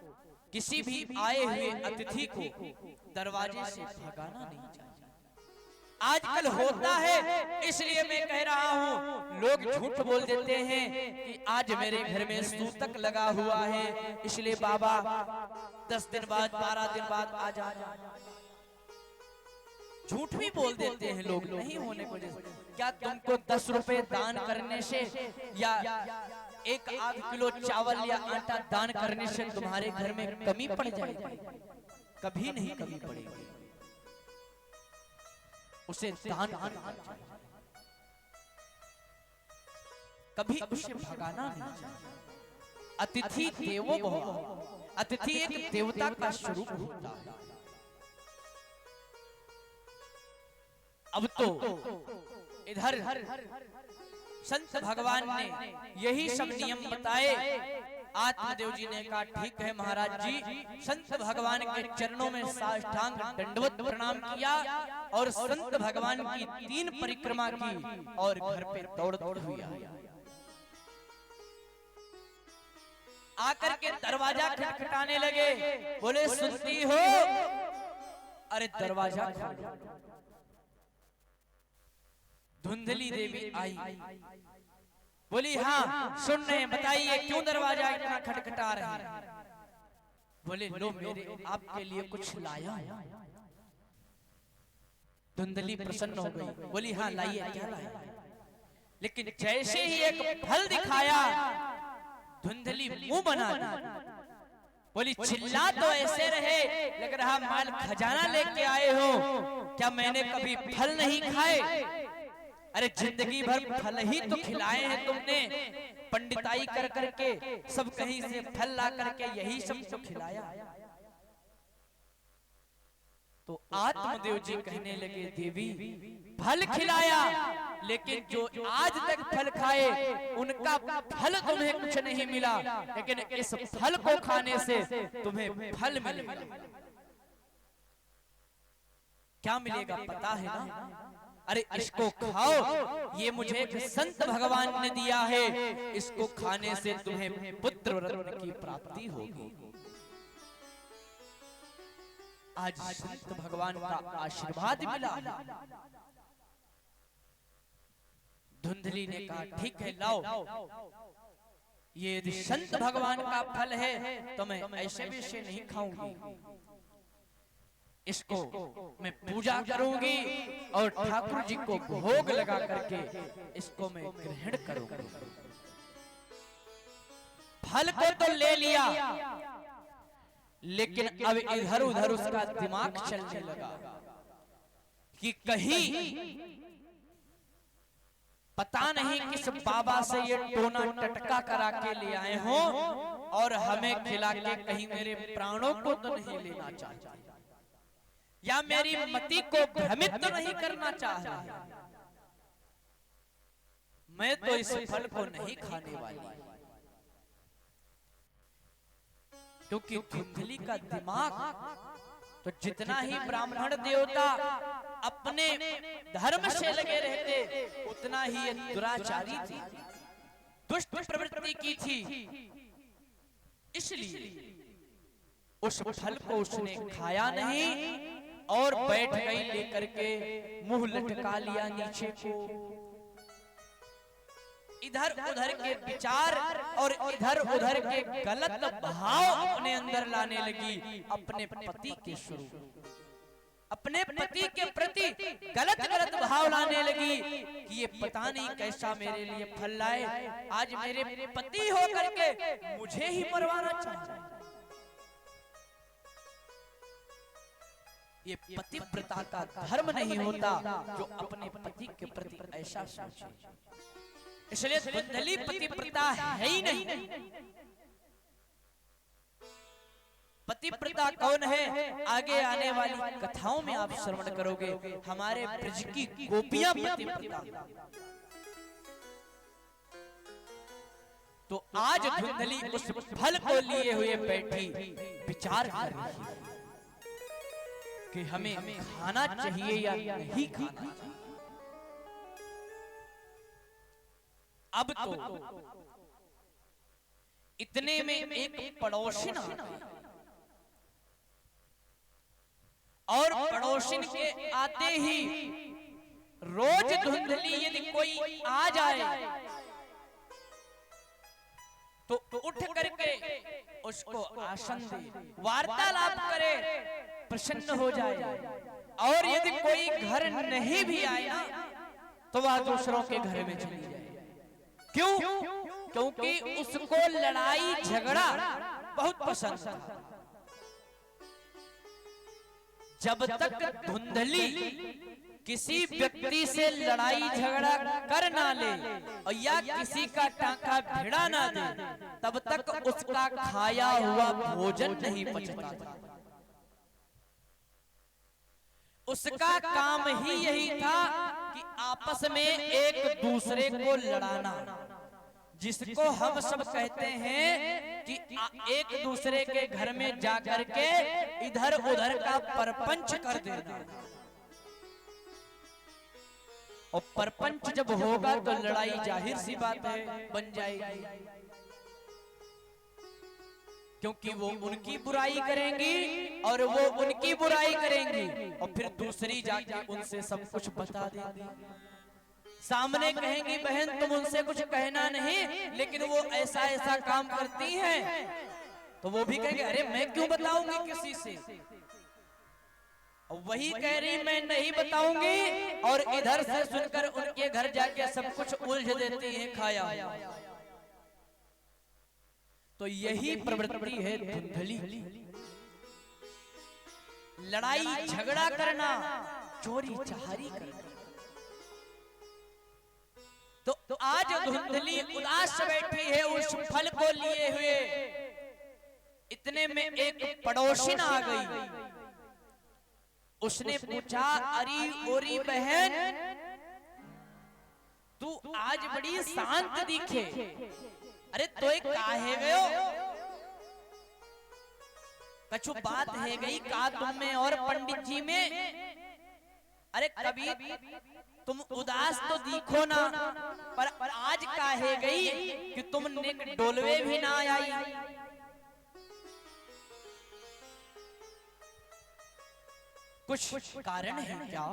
किसी भी आए हुए अतिथि को दरवाजे से भगाना नहीं चाहिए। आजकल होता है, इसलिए मैं कह रहा हूँ, लोग झूठ बोल देते हैं कि आज मेरे घर में सूतक लगा हुआ है, इसलिए बाबा 10 दिन बाद 12 दिन बाद आ जाना। झूठ भी बोल देते हैं लोग, नहीं होने को जैसे। क्या तुमको 10 रुपए दान करने से या 1-8 किलो चावल या आटा दान करने से तुम्हारे घर में कमी पड़ जाएगी? कभी नहीं कमी पड़ेगी। उसे दान करना चाहिए, कभी उसे भगाना नहीं चाहिए। अतिथि देवो भव, अतिथि एक देवता का स्वरूप होता है। अब तो इधर संत भगवान ने यही सब नियम बताए। आत्मदेव जी ने कहा ठीक है महाराज जी, संत भगवान के चरणों में साष्टांग दंडवत प्रणाम किया और संत भगवान की 3 परिक्रमा की और घर पे दौड़ हुई आया। आकर के दरवाजा खटखटाने लगे, बोले सुनती हो? अरे दरवाजा खोलो। धुंधली देवी आई, बोली हाँ सुन रहे हैं, बताइए क्यों दरवाजा इतना खटखटा रहे हैं? बोले लो मेरे आपके लिए कुछ लाया हूं। धुंधली प्रसन्न हो गई, बोली हाँ लाइए, क्या लाया? लेकिन जैसे ही एक फल दिखाया, धुंधली मुंह बना दी। बोली चिल्ला तो ऐसे रहे, लग रहा माल खजाना लेके आए हो, क्या मैंने कभी फल नहीं खाए? अरे जिंदगी भर फल ही तो खिलाए हैं तुमने, पंडिताई कर करके सब कहीं से फल ला करके यही सब तो खिलाया। तो आत्मदेव जी कहने लगे देवी फल खिलाया, लेकिन जो आज तक फल खाए उनका फल तुम्हें कुछ नहीं मिला, लेकिन इस फल को खाने से तुम्हें फल मिलेगा। क्या मिलेगा पता है ना? अरे इसको खाओ, ये मुझे संत भगवान ने दिया है, इसको खाने से तुम्हें पुत्र रत्न की प्राप्ति होगी। आज संत भगवान का आशीर्वाद मिला। धुंधली ने कहा ठीक है लाओ, ये यदि संत भगवान का फल है तो मैं ऐसे वैसे नहीं खाऊंगी, इसको मैं पूजा करूंगी और ठाकुर जी को भोग लगा करके इसको मैं ग्रहण करूंगी। फल को तो ले लिया, लेकिन अब इधर उधर उसका दिमाग चलने लगा कि कहीं पता नहीं किस बाबा से ये टोना टटका करा के ले आए हो और हमें खिला के कहीं मेरे प्राणों को तो नहीं लेना चाहते, या मेरी मति को भ्रमित तो नहीं करना चाह रहे। मैं तो इस फल को नहीं खाने वाली, क्योंकि धुंधली का दिमाग तो जितना ही ब्राह्मण देवता अपने धर्म से लगे रहते, उतना ही ये दुराचारी थी, दुष्ट प्रवृत्ति की थी। इसलिए उस फल को उसने खाया नहीं और बैठ गई लेकर के, मुंह लटका लिया नीचे को। इधर उधर के विचार और इधर उधर के गलत भाव अपने अंदर लाने लगी, अपने पति के स्वरूप, अपने पति के प्रति गलत गलत भाव लाने लगी कि ये पता नहीं कैसा मेरे लिए फल लाए, आज मेरे पति होकर के मुझे ही मरवाना चाहता। ये पतिव्रता का धर्म नहीं होता जो अपने पति के प्रति ऐसा सोचे। इसलिए धुंधली पतिव्रता है ही नहीं। पतिव्रता कौन है, आगे आने वाली कथाओं में आप श्रवण करोगे। हमारे ब्रज की गोपियां पतिव्रता। तो आज धुंधली उस फल को लिए हुए बैठी विचार कर रही है कि हमें खाना चाहिए या नहीं खाना चाहिए। अब तो इतने में एक पड़ोसिन आ गई, और पड़ोसिन के आते ही रोज धुंधली यदि कोई आ जाए तो उठ करके उसको आसन दे, वार्तालाप करे, प्रसन्न हो जाए। और यदि कोई घर नहीं भी आए ना तो वह दूसरों के घर में चली जाए। क्यों? क्योंकि उसको लड़ाई झगड़ा बहुत पसंद था। जब तक धुंधली किसी व्यक्ति से लड़ाई झगड़ा कर ना ले और या किसी का टांका भिड़ा ना दे, तब तक उसका खाया हुआ भोजन नहीं पचता था। उसका काम ही यही था कि आपस में एक दूसरे को लड़ाना, जिसको हम सब कहते हैं कि एक दूसरे के घर में जाकर के इधर उधर का परपंच कर देना। और परपंच जब होगा तो लड़ाई जाहिर सी बात है बन जाएगी, क्योंकि वो उनकी बुराई करेंगी और वो उनकी बुराई करेंगी, और फिर दूसरी जाके उनसे सब कुछ बता देंगी। सामने कहेंगी बहन तुम उनसे कुछ कहना नहीं, लेकिन वो ऐसा ऐसा काम करती हैं, तो वो भी कहेंगे अरे मैं क्यों बताऊंगी किसी से। वही कह रही मैं नहीं बताऊंगी, और इधर से सुनकर उनके घर जाके सब कुछ उलझ देती हैं खाया। तो यही प्रवृत्ति है धुंधली, लड़ाई झगड़ा करना, चोरी चहारी करना। तो आज धुंधली उदास बैठी है उस फल को लिए हुए। इतने में एक पड़ोसिन आ गई। उसने पूछा अरे ओरी बहन तू आज बड़ी शांत दिखे, अरे तो एक काहे गयो, कछु बात है गई का तुम में और पंडित जी में? अरे कभी तुम उदास तो दिखो ना, पर आज काहे गई कि तुम नेक डोलवे भी ना आई। कुछ कारण है क्या?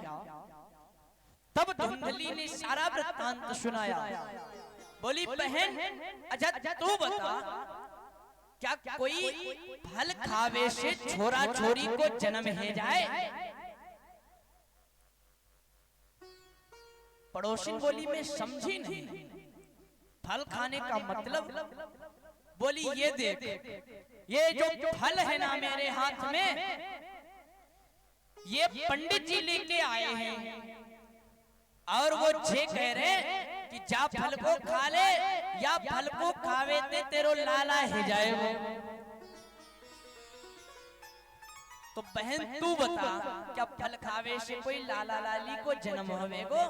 तब धुंधली ने सारा वृत्तांत सुनाया। बोली बहन अच्छा तू बता, क्या कोई फल खावे से छोरा छोरी को जन्म है जाए? पड़ोसिन बोली मैं समझी नहीं फल खाने का मतलब। बोली ये देख, ये जो फल है ना मेरे हाथ में, ये पंडित जी लेके आए हैं, और वो जे कह रहे कि जा फल को खा ले या फल को खावे ते तेरो लाला है जाएगो। तो बहन तू बता, क्या फल खावे से कोई लाला लाली को जन्म होवेगो?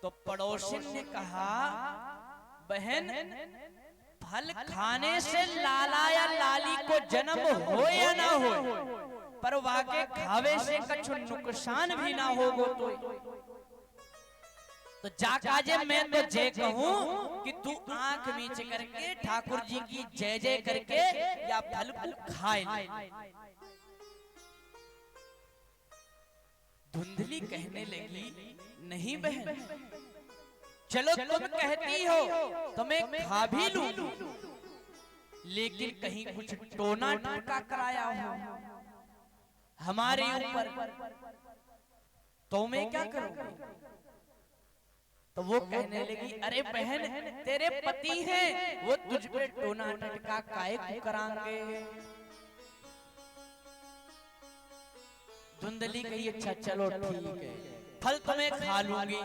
तो पड़ोसिन ने कहा, बहन फल खाने से लाला या लाली को जन्म हो या ना हो, पर वाके खावे से कुछ नुकसान भी ना होगो। तो जाकाजे मैं तो जे कहूं कि तू आंख मीच करके ठाकुर जी की जय जय करके या फल को खाए ले। धुंधली कहने लगी, नहीं बहन, चलो तुम कहती हो तो मैं खा भी लूं, लेकिन कहीं कुछ टोना टोका कराया हो हमारे ऊपर तो मैं क्या करूंगी? तो वो कहने लगी, अरे बहन तेरे पति हैं, वो तुझ पे टोना टटका काहे करांगे? धुंधली कही, अच्छा चलो ठीक है, फल तो मैं खा लूंगी,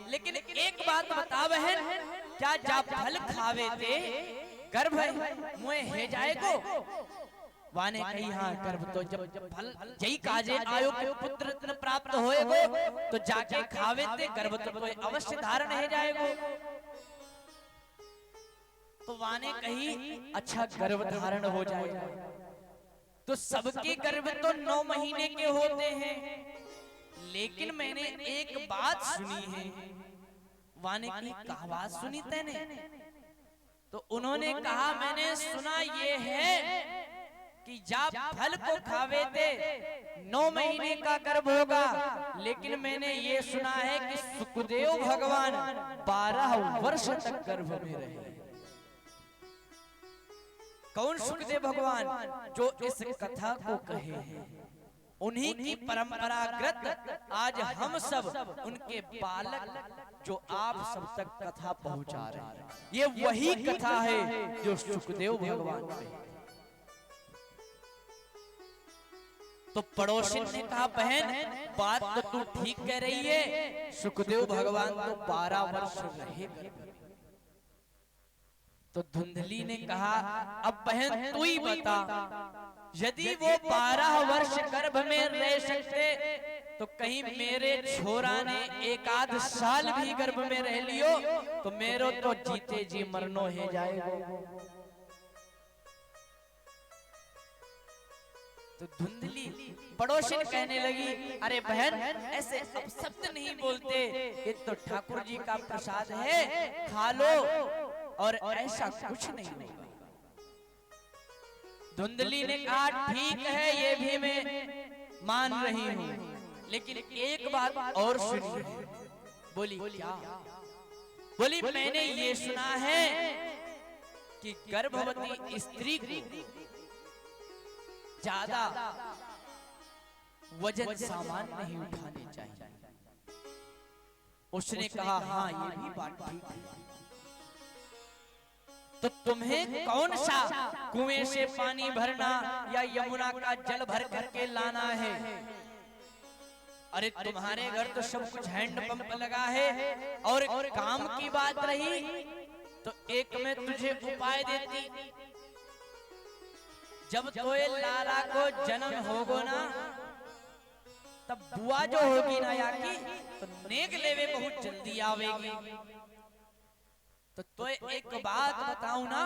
लेकिन एक बात बता बहन, क्या जा फल खावे ते गर्भ मुए है जाएगो? वाने कही, हाँ गर्भ तो जब फल जई काजे आयो के पुत्र रत्न प्राप्त होएगो, तो जाके खावे ते गर्भ तो अवश्य धारण है जाएगो। तो वाने कही, अच्छा गर्भ धारण हो जाएगा। तो सबके गर्भ तो 9 महीने के होते हैं, लेकिन मैंने एक बात सुनी है। वाने की कहा बात सुनी तेने? तो उन्होंने कहा, मैंने सुना ये है कि जब फल को खावे थे 9 महीने का गर्भ होगा, लेकिन मैंने ये सुना है कि सुखदेव भगवान 12 वर्ष तक गर्भ में रहे। कौन सुखदेव भगवान? जो इस कथा को कहे हैं, उन्हीं की परंपरागत आज हम सब उनके बालक जो आप सब तक कथा पहुंचा रहे हैं। ये वही कथा है जो सुखदेव भगवान कहे। तो पड़ोसी ने कहा, बहन बात तो तू ठीक कह रही है, सुखदेव भगवान तो 12 वर्ष रहे। तो धुंधली ने कहा, अब बहन तू ही बता, यदि वो 12 वर्ष गर्भ में रह सकते, तो कहीं मेरे छोरा ने 1 आध साल भी गर्भ में रह लियो तो मेरो तो जीते जी मरनो है जाएगा। तो धुंधली पड़ोसी कहने लगी, अरे बहन ऐसे अब शब्द नहीं बोलते, ये तो ठाकुर जी का प्रसाद है, खा लो, और ऐसा कुछ नहीं होगा। धुंधली ने कहा, ठीक है ये भी मैं मान रही हूँ, लेकिन एक बात और सुनिए। बोली क्या? बोली, मैंने ये सुना है कि गर्भवती स्त्री को ज्यादा वजन सामान नहीं उठाने चाहिए। उसने कहा, हाँ ये भी बात ठीक है। तो तुम्हें कौन सा कुएं से पानी भरना या यमुना का जल भर करके लाना है? अरे तुम्हारे घर तो सब कुछ हैंडपंप लगा है। और काम की बात रही तो एक मैं तुझे उपाय देती, जब तोए लाला को जन्म होगो ना, तब बुआ जो होगी ना याकी, तो नेक लेवे बहुत जल्दी आवेगी। तो एक बात बताऊं ना,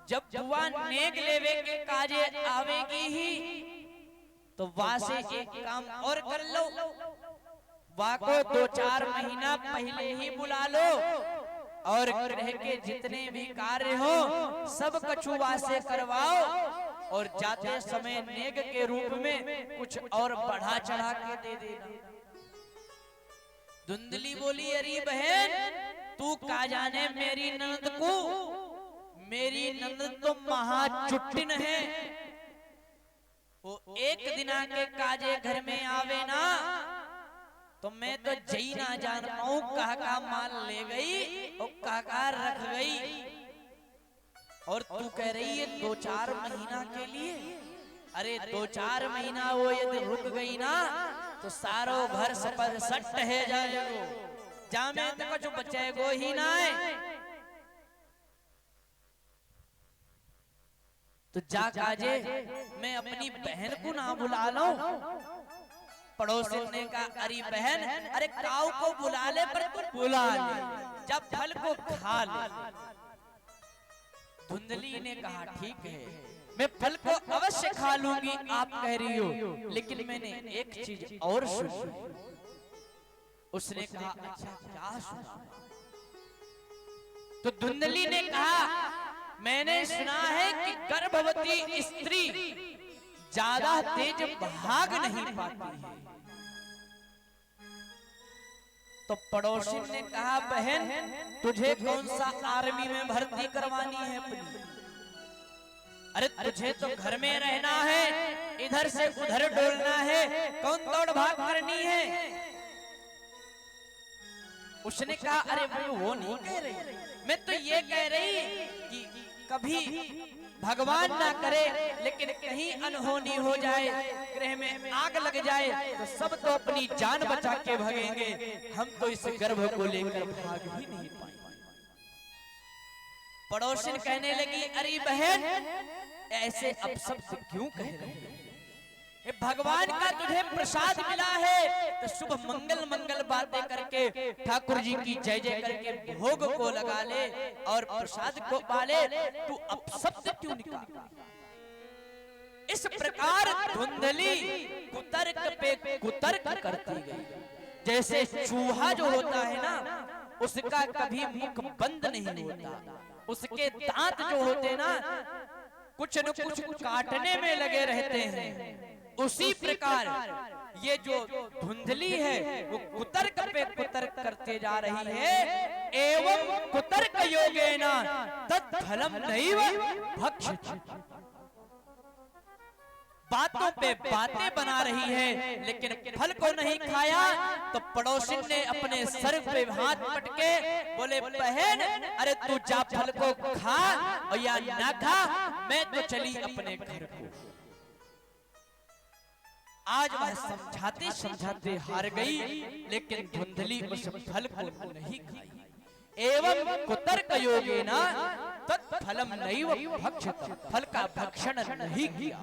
जब बुआ नेक लेवे के काजे आवेगी ही, तो वहां से एक काम और कर लो, वहां को 2-4 महीना पहले ही बुला लो, और ग्रह के जितने भी कार्य हो सब कछुआ से करवाओ, और जाते समय नेग के रूप में कुछ और बढ़ा चढ़ा के दे देना। धुंधली बोली, अरे बहन तू का जाने मेरी नंद को, मेरी नंद तो महाचुट्टिन है, वो एक दिना के काजे घर में आवे ना, तो मैं तो जई ना जान पाऊं कहा का माल ले गई और कहा रख गई। और तू कह रही है 2-4 महीना के लिए? अरे 2-4 महीना वो यदि रुक गई ना, तो सारो घर पर सट है जाएगा। जामे तो कुछ बचेगो ही ना है। तो जा काजे मैं अपनी बहन को ना बुला लूं। पड़ोसी ने कहा अरे बहन, अरे काऊ को बुला ले पर तू बुला ले, जब फल को खा ले। धुंधली ने कहा ठीक है, मैं फल को अवश्य खा लूंगी, आप कह रही हो, लेकिन मैंने एक चीज और सुनी। उसने कहा अच्छा क्या सुना? तो धुंधली ने कहा मैंने सुना है कि गर्भवती स्त्री ज्यादा तेज भाग नहीं पाती है। तो पड़ोसी ने कहा बहन तुझे कौन सा आर्मी में भर्ती करवानी है अपनी? अरे तुझे तो घर में रहना है, इधर से उधर डोलना है, कौन दौड़ भाग करनी है? उसने कहा अरे मैं वो नहीं कह रही, मैं तो ये कह रही कि कभी भगवान ना करे लेकिन कहीं अनहोनी हो जाए, गृह में आग लग जाए तो सब तो अपनी जान बचा के भागेंगे, हम तो इस गर्भ को लेकर भाग ही नहीं पाएंगे। पड़ोसिन कहने लगी अरे बहन ऐसे अपशब्द क्यों कह रहे हैं? भगवान का तुझे प्रसाद मिला है तो शुभ मंगल मंगल बातें करके ठाकुर जी की जय जय करके भोग को लगा ले और प्रसाद को पाले, तू अपशब्द क्यों निकाल? इस प्रकार धुंधली कुतर्क पे कुतर्क करती गई। जैसे चूहा जो होता है ना, उसका कभी मुख बंद नहीं होता, उसके दांत जो होते ना कुछ न कुछ काटने में लगे रहते हैं, उसी प्रकार ये जो धुंधली है वो कुतर्क पे कुतर्क करते जा रही है। एवं कुतर्क योगेन तत्फलम नैव भक्ष्यति, बातों पे बातें बना रही है लेकिन फल को नहीं खाया। तो पड़ोसी ने अपने सर पे हाथ पटके बोले बहन अरे तू जा फल को खा और या ना खा, मैं तो चली अपने घर को। आज वह समझाते समझाते हार गई, लेकिन धुंधली उस फल को नहीं खाई। एवं कुतर्क योगेन तत्फलम नैव भक्ष्यति, फल का भक्षण नहीं किया।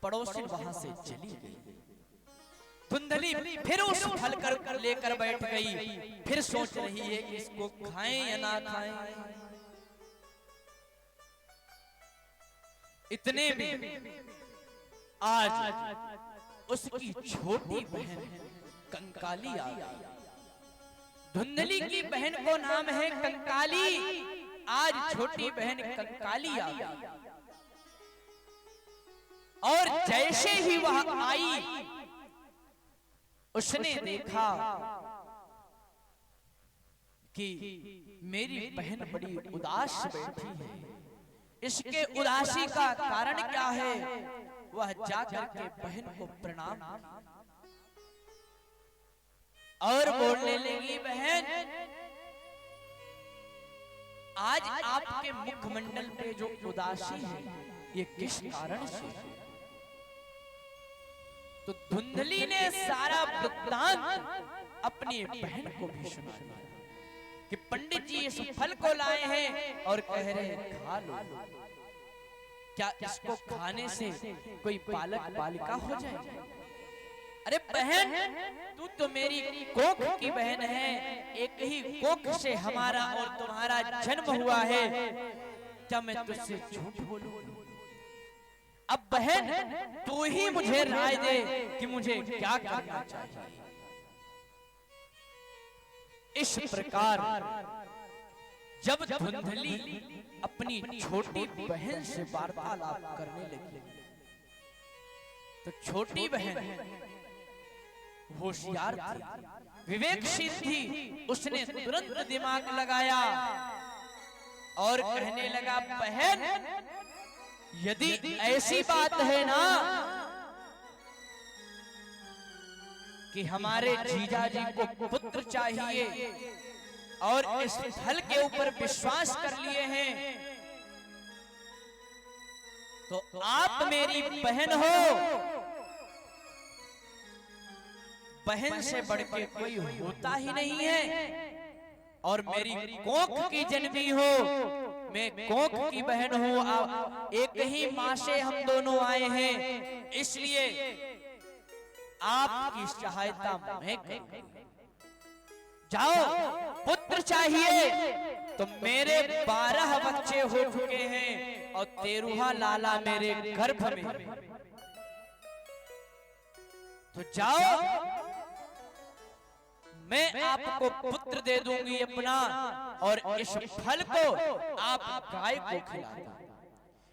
पड़ोसी वहां से चली गई। धुंधली फिर उस फल कर लेकर बैठ गई, फिर सोच रही है कि इसको खाएं या ना खाएं। इतने में आज उसकी छोटी बहन कंकाली आ गई। धुंधली की बहन को नाम है कंकाली, आज छोटी बहन कंकाली आ गई। और जैसे ही वह आई उसने देखा कि मेरी बहन बड़ी उदास बैठी है, इसके उदासी का कारण क्या है? वह जाकर के बहन को प्रणाम और बोलने लगी बहन आज आपके मुखमंडल पे जो उदासी है ये किस कारण से? तो धुंधली ने सारा वृत्तांत अपनी बहन को भी सुनाया कि पंडित जी इस फल को लाए हैं और कह रहे हैं खा लो, क्या इसको खाने से कोई बालक बालिका हो जाए? अरे बहन तू तो मेरी कोख की बहन है, एक ही कोख से हमारा और तुम्हारा जन्म हुआ है, क्या मैं तुझसे झूठ बोलूं? अब बहन तू ही मुझे राय दे कि मुझे क्या करना चाहिए। इस प्रकार जब धुंधली अपनी छोटी बहन से वार्तालाप करने लगी तो छोटी बहन होशियार थी, विवेकशील थी, उसने तुरंत दिमाग लगाया और कहने लगा बहन यदि ऐसी बात है ना कि हमारे जीजा जी को पुत्र चाहिए और इस फल के ऊपर विश्वास कर लिए हैं तो आप मेरी बहन हो, बहन से बढ़ के कोई होता ही नहीं है। और मेरी कोख की जन्मी हो, मैं कोख की बहन हूँ, आप एक ही माँ से हम दोनों आए हैं, इसलिए आपकी सहायता मैं करूंगी। जाओ, पुत्र चाहिए तो मेरे 12 बच्चे हो चुके हैं और 13वां लाला मेरे गर्भ में, तो जाओ, मैं आपको पुत्र दे दूंगी अपना, और इस फल को आप गाय को खिला दो।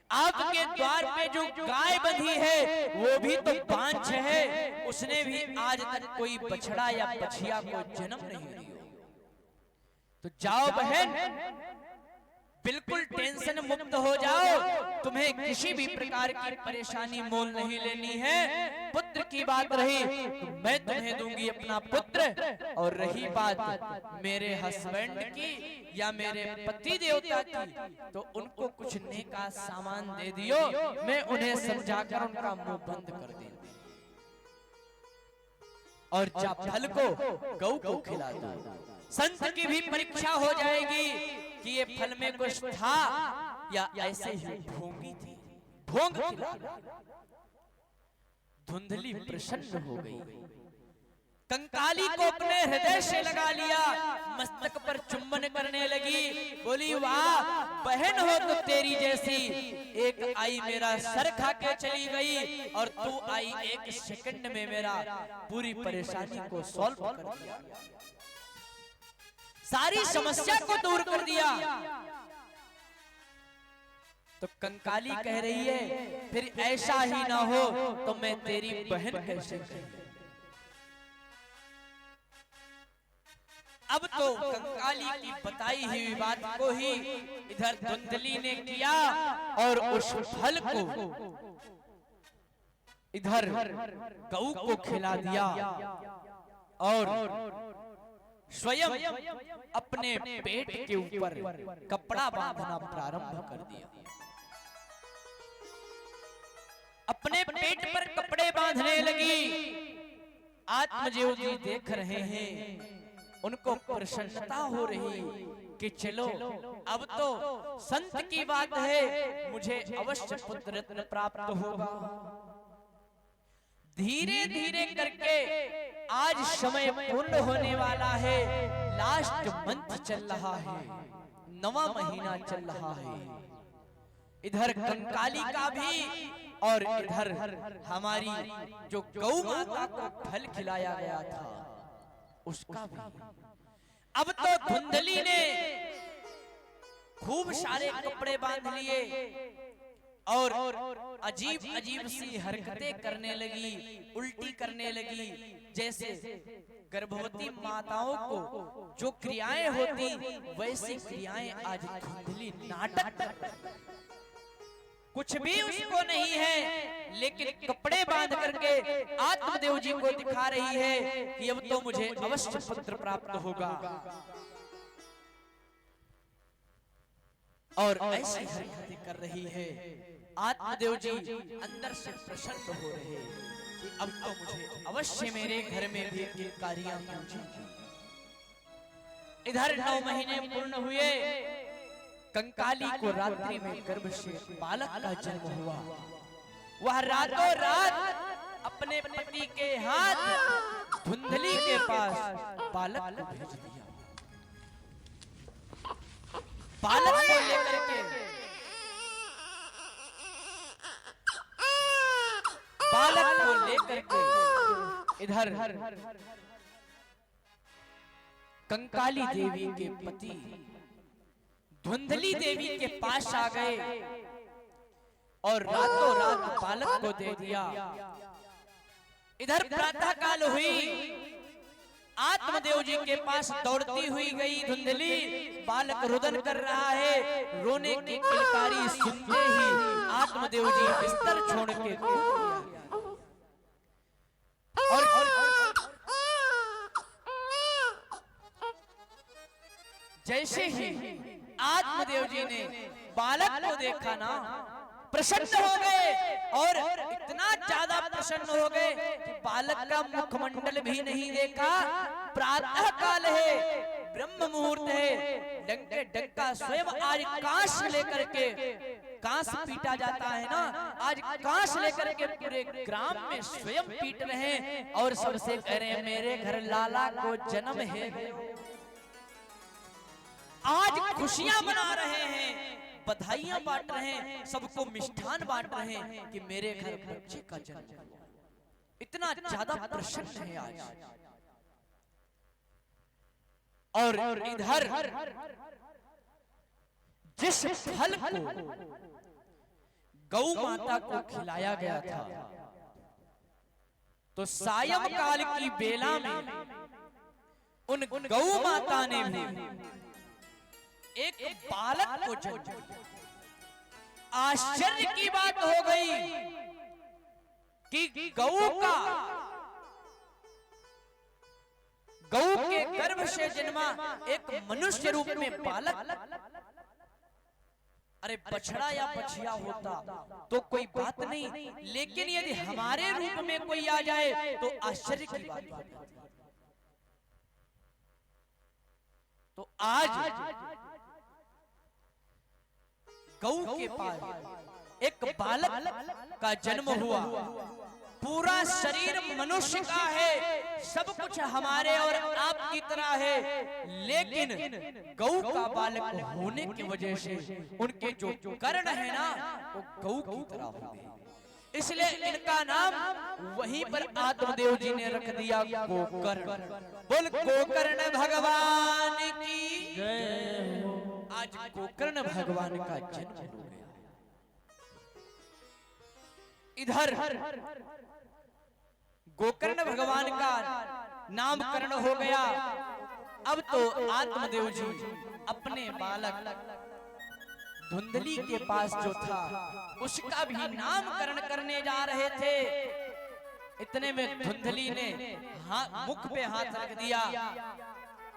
आपके द्वार पे जो गाय बंधी है वो भी तो बांझ है, उसने भी आज तक कोई बछड़ा या बछिया को जन्म नहीं दिया। तो जाओ बहन, बिल्कुल टेंशन मुक्त हो जाओ, तुम्हें किसी भी प्रकार की परेशानी मोल नहीं लेनी है। पुत्र की बात रही तो मैं तुम्हें दूंगी अपना पुत्र, और रही बात मेरे हस्बैंड की या मेरे पति देवता की, तो उनको कुछ नेका सामान दे दियो, मैं उन्हें समझाकर उनका मुंह बंद कर दूंगी, और जा फल को गौ को खिला दो। संत की भी परीक्षा हो जाएगी कि ये फल में कुछ था या ऐसे ही भोंगी थी। भोंग धुंधली प्रसन्न हो गई, कंकाली को अपने हृदय से लगा लिया, मस्तक पर चुंबन करने लगी, बोली वाह बहन हो तो तेरी जैसी, एक आई मेरा सर खा के चली गई, और तू आई 1 सेकंड में मेरा पूरी परेशानी को सॉल्व कर दिया, सारी समस्या को दूर कर दिया। तो कंकाली कह रही है फिर ऐसा ही ना हो तो मैं तेरी बहन कैसे कहूं। अब तो कंकाली की बताई हुई बात को ही इधर धुंधली ने किया, और उस फल को इधर गऊ को खिला दिया, और स्वयं अपने पेट के ऊपर कपड़ा बांधना प्रारंभ कर दिया। अपने पेट पर कपड़े बांधने लगी। आत्मदेव जी देख रहे हैं, उनको प्रसन्नता हो रही कि चलो अब तो संत की बात है, मुझे अवश्य पुत्र रत्न प्राप्त होगा। धीरे धीरे करके आज समय पूर्ण होने वाला है, लास्ट मंथ चल रहा है, 9वां महीना चल रहा है। इधर कंकाली का भी और इधर हमारी जो गौ माता को फल खिलाया गया था उसका भी। अब तो धुंधली ने खूब सारे कपड़े बांध लिए और अजीब अजीब सी हरकतें करने लगी, उल्टी करने लगी। जैसे गर्भवती माताओं को जो क्रियाएं होती वैसी क्रियाएं आज धुंधली नाटक, कुछ भी उसको नहीं है, लेकिन कपड़े बांध करके आत्मदेव जी को दिखा रही है कि अब तो मुझे अवश्य पुत्र प्राप्त होगा। और ऐसी हरकतें कर रही है। आत्मदेव जी अंदर से प्रसन्न हो रहे हैं कि अब तो मुझे अवश्य मेरे घर में भी किलकारियां पहुंचेंगी। इधर 9 महीने पूर्ण हुए। कंकाली को रात्रि में गर्भ से बालक का जन्म हुआ। वह रातों रात अपने पति के हाथ धुंधली के पास बालक को भेज दिया। बालक को लेकर के इधर कंकाली देवी के पति धुंधली देवी के पास आ गए और रातों रात बालक को दे दिया। इधर प्रातः काल हुई, आत्मदेव जी के पास दौड़ती हुई गई धुंधली। बालक रुदन कर रहा है, रोने की किलकारी सुनते ही आत्मदेव जी बिस्तर छोड़ के और जैसे ही आत्मदेव जी ने बालक को देखा ना, प्रसन्न हो गए और इतना ज्यादा प्रसन्न हो गए कि बालक का मुखमंडल भी नहीं देखा। प्रातः काल है, ब्रह्म मुहूर्त है, डंके डंका स्वयं आज कांस लेकर के, कांस पीटा जाता है ना, आज कांस लेकर के पूरे ग्राम में स्वयं पीट रहे हैं और सबसे कह रहे हैं मेरे घर लाला को जन्म है। आज खुशियां मना रहे हैं, बधाइयां बांट रहे हैं, सबको मिष्ठान बांट रहे हैं कि मेरे घर बच्चे का जन्म हुआ। इतना ज्यादा प्रसन्न है आज। और इधर जिस फल को गौ माता को खिलाया गया था, तो सायं काल की बेला में उन गौ माता ने भी एक बालक को जन्म दिया। आश्चर्य की बात हो गई कि गौ के गर्भ से जन्मा एक मनुष्य रूप में बालक, अरे बछड़ा या बछिया होता तो कोई बात नहीं, लेकिन यदि हमारे रूप में कोई आ जाए तो आश्चर्य की बात होती। तो आज गौ के पास एक बालक का जन्म हुआ। पूरा शरीर मनुष्य का है, सब कुछ हमारे और आपकी तरह है, लेकिन गौ का बालक होने की वजह से उनके जो कर्ण है ना वो गौ की तरह हो गए। इसलिए इनका नाम वहीं पर आत्मदेव जी ने रख दिया गोकर्ण। बोल गोकर्ण भगवान की जय। आज गोकर्ण भगवान का जन्म हो गया। इधर गोकर्ण भगवान का नामकरण हो गया। अब तो आत्मदेव जी अपने बालक धुंधली के पास जो था उसका भी नामकरण करने जा रहे थे। इतने में धुंधली ने मुख पे हाथ रख दिया,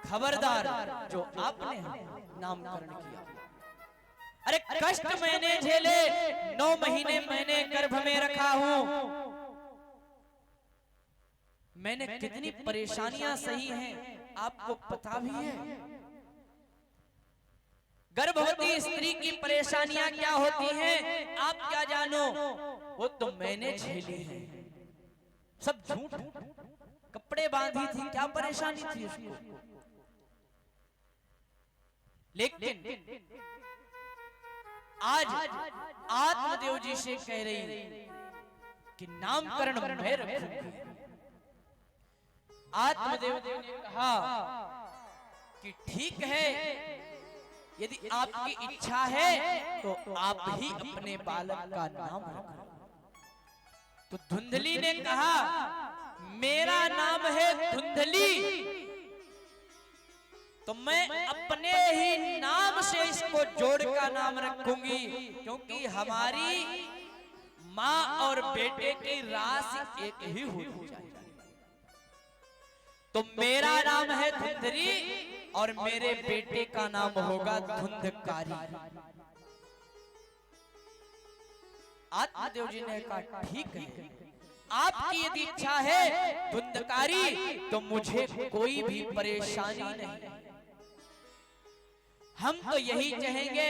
खबरदार जो आपने नामकरण किया, अरे कष्ट मैंने झेले, 9 महीने मैंने गर्भ में रखा हूं, मैंने कितनी परेशानियां सही हैं आपको पता भी है। गर्भवती स्त्री की परेशानियां क्या होती हैं आप क्या जानो, वो तो मैंने झेली है। सब झूठ, कपड़े बांधी थी, क्या परेशानी थी उसको। लेकिन आज आत्मदेव जी से कह रही कि नामकरण मैं रखूंगी। आत्मदेव ने कहा कि ठीक है, यदि आपकी इच्छा है तो आप ही अपने बालक का नाम रखो। तो धुंधली ने कहा मेरा नाम है धुंधली, तो मैं अपने ही नाम से इसको जोड़ का नाम रखूंगी, क्योंकि हमारी माँ और बेटे की राशि एक ही होनी चाहिए। तो मेरा नाम है धुंधली और मेरे बेटे का नाम होगा धुंधकारी। आत्मदेव जी ने कहा ठीक है, आपकी यदि इच्छा है धुंधकारी तो मुझे कोई भी परेशानी नहीं। हम तो यही चाहेंगे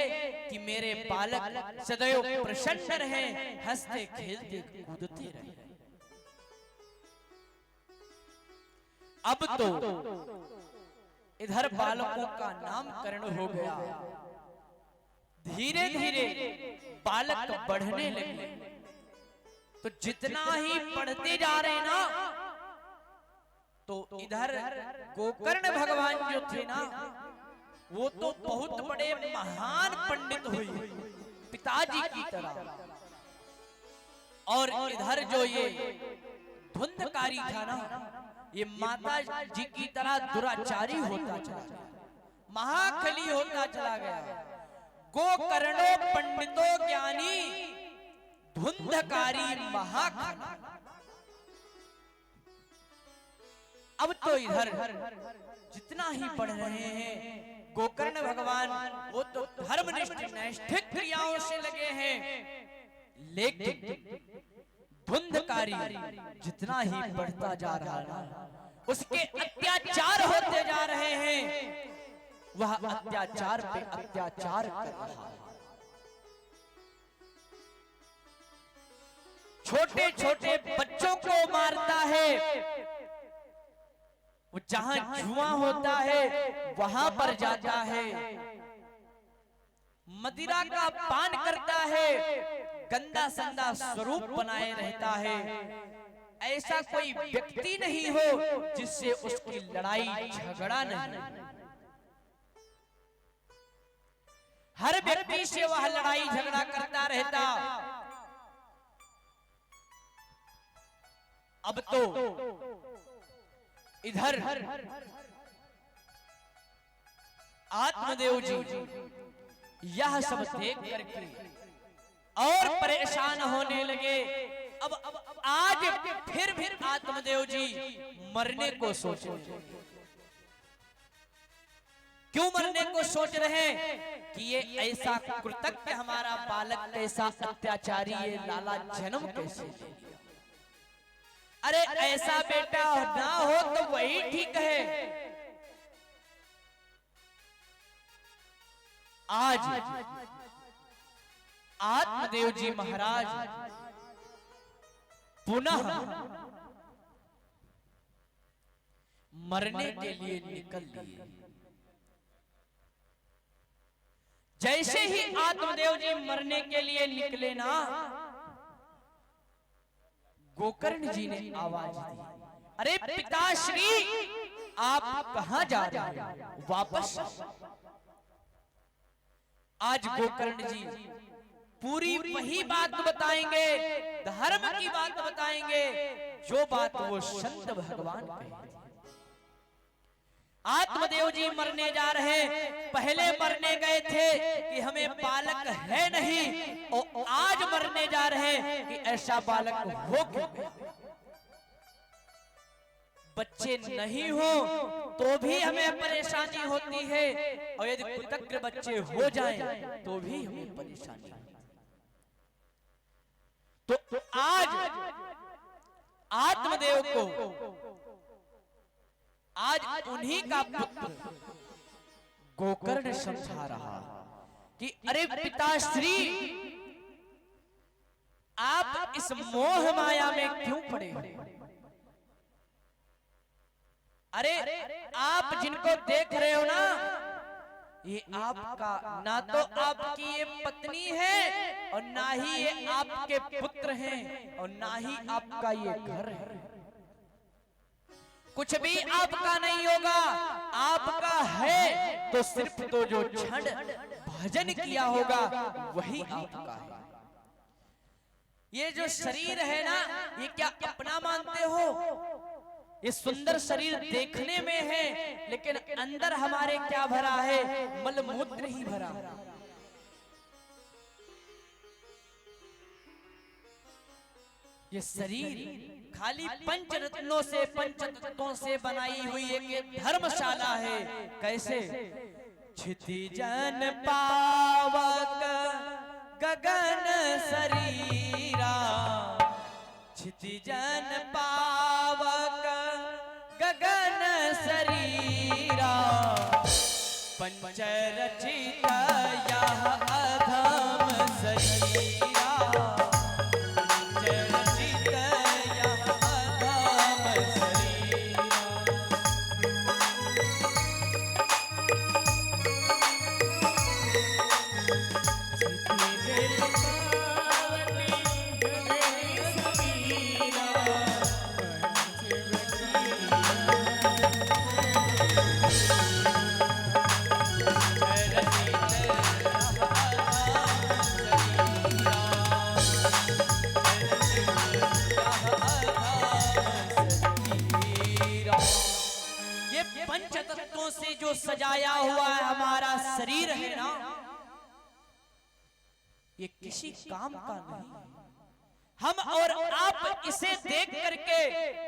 कि मेरे बालक सदैव प्रसन्न रहें, हंसते खेलते कूदते रहें। अब तो इधर बालकों का नामकरण हो गया। धीरे धीरे बालक बढ़ने लगे, तो जितना ही पढ़ते जा रहे ना, तो इधर गोकर्ण भगवान जो थे ना वो तो बहुत बड़े महान पंडित हुए, पिताजी की तरह। और इधर जो ये धुंधकारी था ना, ये माता जी की तरह दुराचारी होता चला गया, महाखली होता चला गया। गोकर्णो पंडितो ज्ञानी, धुंधकारी महाखली। अब तो इधर जितना ही पढ़ रहे हैं गोकर्ण भगवान वो तो धर्मनिष्ठ नैष्ठिक क्रियाओं से लगे हैं, लेकिन धुंधकारी जितना ही बढ़ता जा रहा है, उसके अत्याचार होते जा रहे हैं, वह अत्याचार पे अत्याचार कर रहा है। छोटे छोटे बच्चों को मारता है, वो जहां जुआ होता है वहां पर जाता है, मदिरा का पान करता है, गंदा संदा स्वरूप बनाए रहता है। ऐसा कोई व्यक्ति नहीं हो जिससे उसकी लड़ाई झगड़ा नहीं, हर व्यक्ति से वह लड़ाई झगड़ा करता रहता। अब तो इधर आत्मदेव जी यह सब देख करके और परेशान होने लगे। अब आज फिर आत्मदेव जी मरने को सोच रहे। क्यों मरने को सोच रहे हैं कि ये ऐसा कृतज्ञ हमारा बालक कैसा अत्याचारी, ये लाला जन्म कैसे ले लिया। अरे ऐसा बेटा ना हो तो वही ठीक है। आज आत्मदेव जी महाराज पुनः मरने के लिए निकल लिए। जैसे ही आत्मदेव जी मरने के लिए निकले ना, गोकर्ण जी ने आवाज दी, अरे पिताश्री आप कहां जा रहे हैं, वापस। आज गोकर्ण जी पूरी वही बात बताएंगे, धर्म की बात बताएंगे, जो बात वो संत भगवान कहे। आत्मदेव जी मरने जा रहे, पहले मरने गए थे कि हमें बालक है नहीं, और आज मरने जा रहे कि ऐसा बालक हो क्यों गया। बच्चे नहीं हो तो भी हमें परेशानी होती है, और यदि कृतज्ञ बच्चे हो जाएं तो भी हमें परेशानी होती है। तो आज आत्मदेव को आज उन्हीं का पुत्र गोकर्ण समझा रहा कि अरे पिताश्री आप इस मोह माया में क्यों पड़े हो। अरे आप जिनको देख रहे हो ना, ये आपका ना तो आपकी ये पत्नी है, और ना ही ये आपके पुत्र हैं, और ना ही आपका ये घर है। कुछ भी आपका नहीं होगा, आपका है तो सिर्फ तो जो क्षण भजन किया होगा वही आपका है। ये जो शरीर है ना, ये क्या अपना मानते हो? ये सुंदर शरीर देखने में है, लेकिन अंदर हमारे क्या भरा है? मलमूत्र ही भरा है। ये शरीर खाली पंचरत्नों से, पंचतत्वों से बनाई हुई एक धर्मशाला है। कैसे? क्षितिजन पावक गगन शरीरा, क्षितिजन पावक गगन शरीरा, पंचरचित यह अधम शरीरा, पंचतत्वों से जो सजाया हुआ है हमारा शरीर है ना, ये किसी काम का नहीं। हम और आप इसे देख करके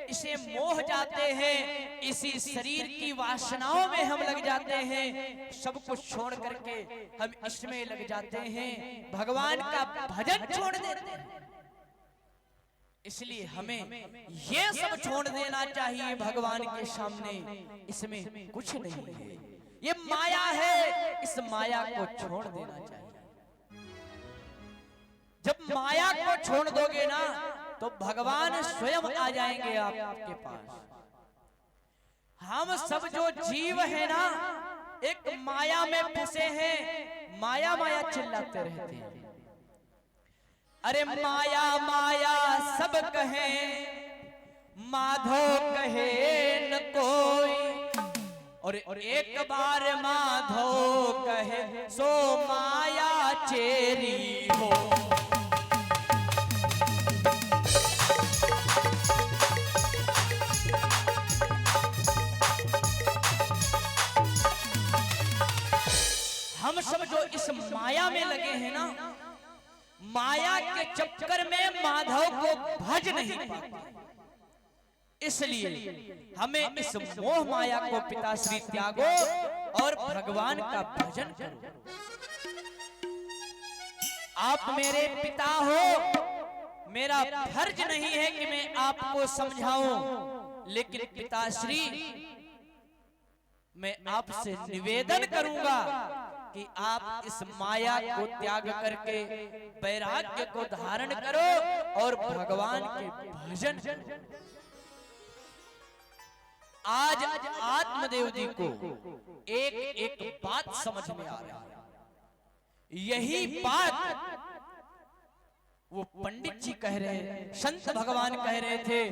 इसे मोह जाते हैं, इसी शरीर की वासनाओं में हम लग जाते हैं, सब कुछ छोड़ करके हम इसमें लग जाते हैं, भगवान का भजन छोड़ देते हैं। इसलिए हमें ये सब छोड़ देना चाहिए भगवान के सामने। इसमें कुछ नहीं है, ये माया है, इस माया को छोड़ देना चाहिए। जब माया को छोड़ दोगे ना तो भगवान स्वयं आ जाएंगे आपके पास। हम सब जो जीव है ना एक माया में फंसे हैं, माया माया चिल्लाते रहते हैं। अरे माया माया सब कहे, माधो कहे न कोई, और एक बार माधो कहे सो माया चेरी हो। हम सब जो इस माया में लगे हैं ना, माया के चक्कर में माधव को भज नहीं पाते। इसलिए हमें इस मोह माया को पिताश्री त्यागो और भगवान का भजन करो। आप मेरे पिता हो, मेरा फर्ज नहीं है कि मैं आपको समझाऊं, लेकिन पिताश्री मैं आपसे निवेदन करूंगा कि आप इस माया को त्याग करके वैराग्य को धारण करो और भगवान के भजन करो। आज आत्मदेव जी को एक एक बात समझ में आ रही है। यही बात वो पंडित जी कह रहे, संत भगवान कह रहे थे,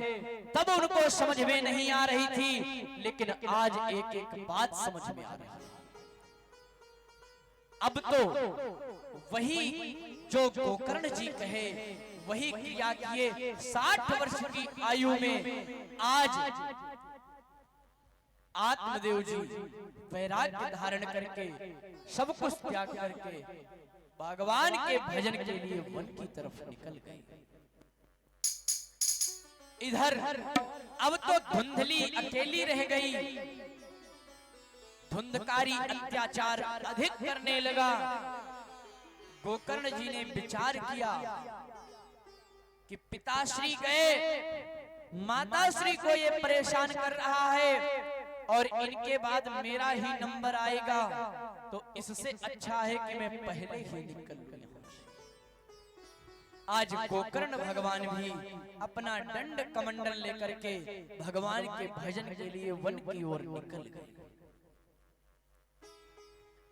तब उनको समझ में नहीं आ रही थी, लेकिन आज एक एक बात समझ में आ रही है। अब तो वही जो गोकर्ण जी कहे वही क्रिया किए। 60 वर्ष की आयु में आज आत्मदेव जी वैराग्य धारण करके सब कुछ त्याग करके भगवान के भजन के लिए वन की तरफ निकल गए। इधर अब तो धुंधली अकेली रह गई। धुंधकारी अत्याचार अधिक करने लगा। गोकर्ण जी ने विचार किया कि पिताश्री गए, माताश्री को ये परेशान कर रहा है और इनके बाद मेरा ही नंबर आएगा, तो इससे अच्छा है कि मैं पहले ही निकल गया। आज गोकर्ण भगवान भी अपना दंड कमंडल लेकर के भगवान के भजन के लिए वन की ओर निकल गए।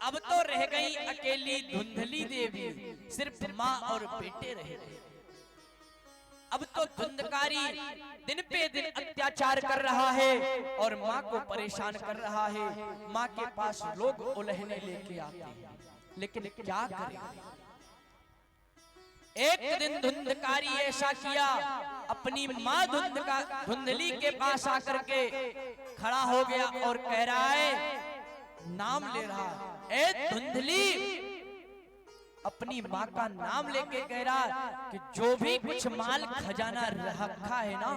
अब तो रह गई अकेली धुंधली देवी, सिर्फ माँ और बेटे रह गए। अब तो धुंधकारी दिन पे दिन अत्याचार कर रहा है और माँ को परेशान कर रहा है। माँ के पास लोग उलहने लेके आते हैं, लेकिन क्या करें। एक दिन धुंधकारी ऐसा किया, अपनी माँ धुंधली के पास आकर के खड़ा हो गया और कह रहा है, नाम ले रहा है, ए धुंधली, अपनी माँ का नाम लेके कह रहा कि जो भी कुछ माल खजाना रखा है ना,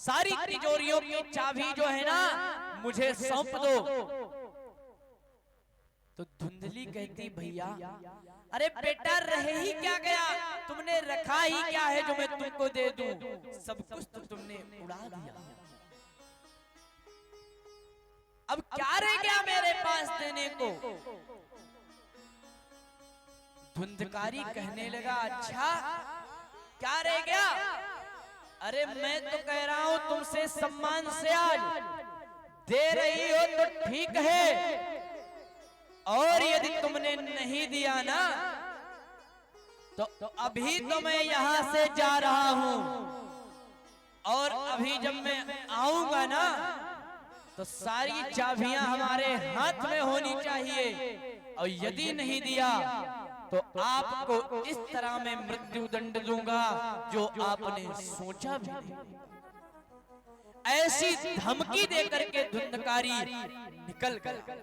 सारी तिजोरियों की चाबी जो है ना मुझे सौंप दो। तो धुंधली कहती, भैया अरे बेटा रह ही क्या गया, तुमने रखा ही क्या है जो मैं तुमको दे दूं, सब कुछ तो तुमने उड़ा दिया। अब क्या रह गया मेरे पास देने को। धुंधकारी कहने लगा, अच्छा क्या रह गया। अरे मैं तो कह रहा हूं तुमसे सम्मान से आज दे रही हो तो ठीक है, और यदि तुमने नहीं दिया ना तो अभी तो मैं यहां से जा रहा हूं, और अभी जब मैं आऊंगा ना तो सारी चाबियां हमारे हाथ में होनी चाहिए, और यदि नहीं दिया तो आपको इस तरह मैं मृत्यु दंड दूंगा जो आपने सोचा भी नहीं। ऐसी धमकी देकर के धुंधकारी निकल गया।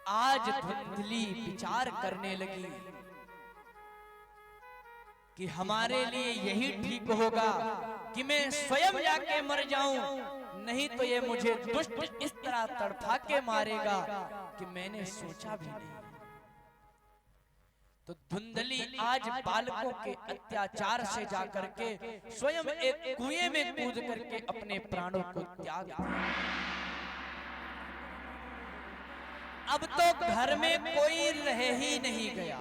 आज धुंधली विचार करने लगी कि हमारे लिए यही ठीक होगा कि मैं स्वयं जाके मर जाऊं, नहीं तो ये मुझे दुष्ट इस तरह तड़पा के मारेगा कि मैंने सोचा भी नहीं। तो धुंधली आज बालकों के अत्याचार से जाकर के स्वयं एक कुएं में कूद करके अपने प्राणों को त्याग दिया। अब तो घर में कोई रह ही नहीं गया।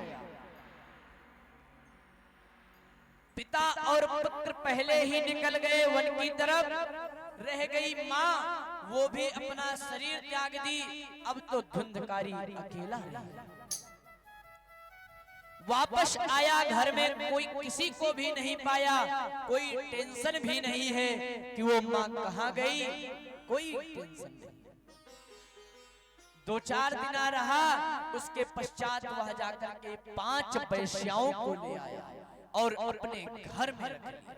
पिता और पुत्र पहले ही निकल गए वन की तरफ, रह गई माँ, वो भी अपना शरीर त्याग दी। अब तो धुंधकारी अकेला रहा। वापस आया घर में, कोई किसी को भी नहीं पाया, कोई टेंशन भी नहीं है कि वो माँ कहाँ गई, कोई टेंशन नहीं। 2-4 दिन रहा, उसके पश्चात वह जाकर के 5 वेश्याओं को ले आया और अपने घर में रख लिया।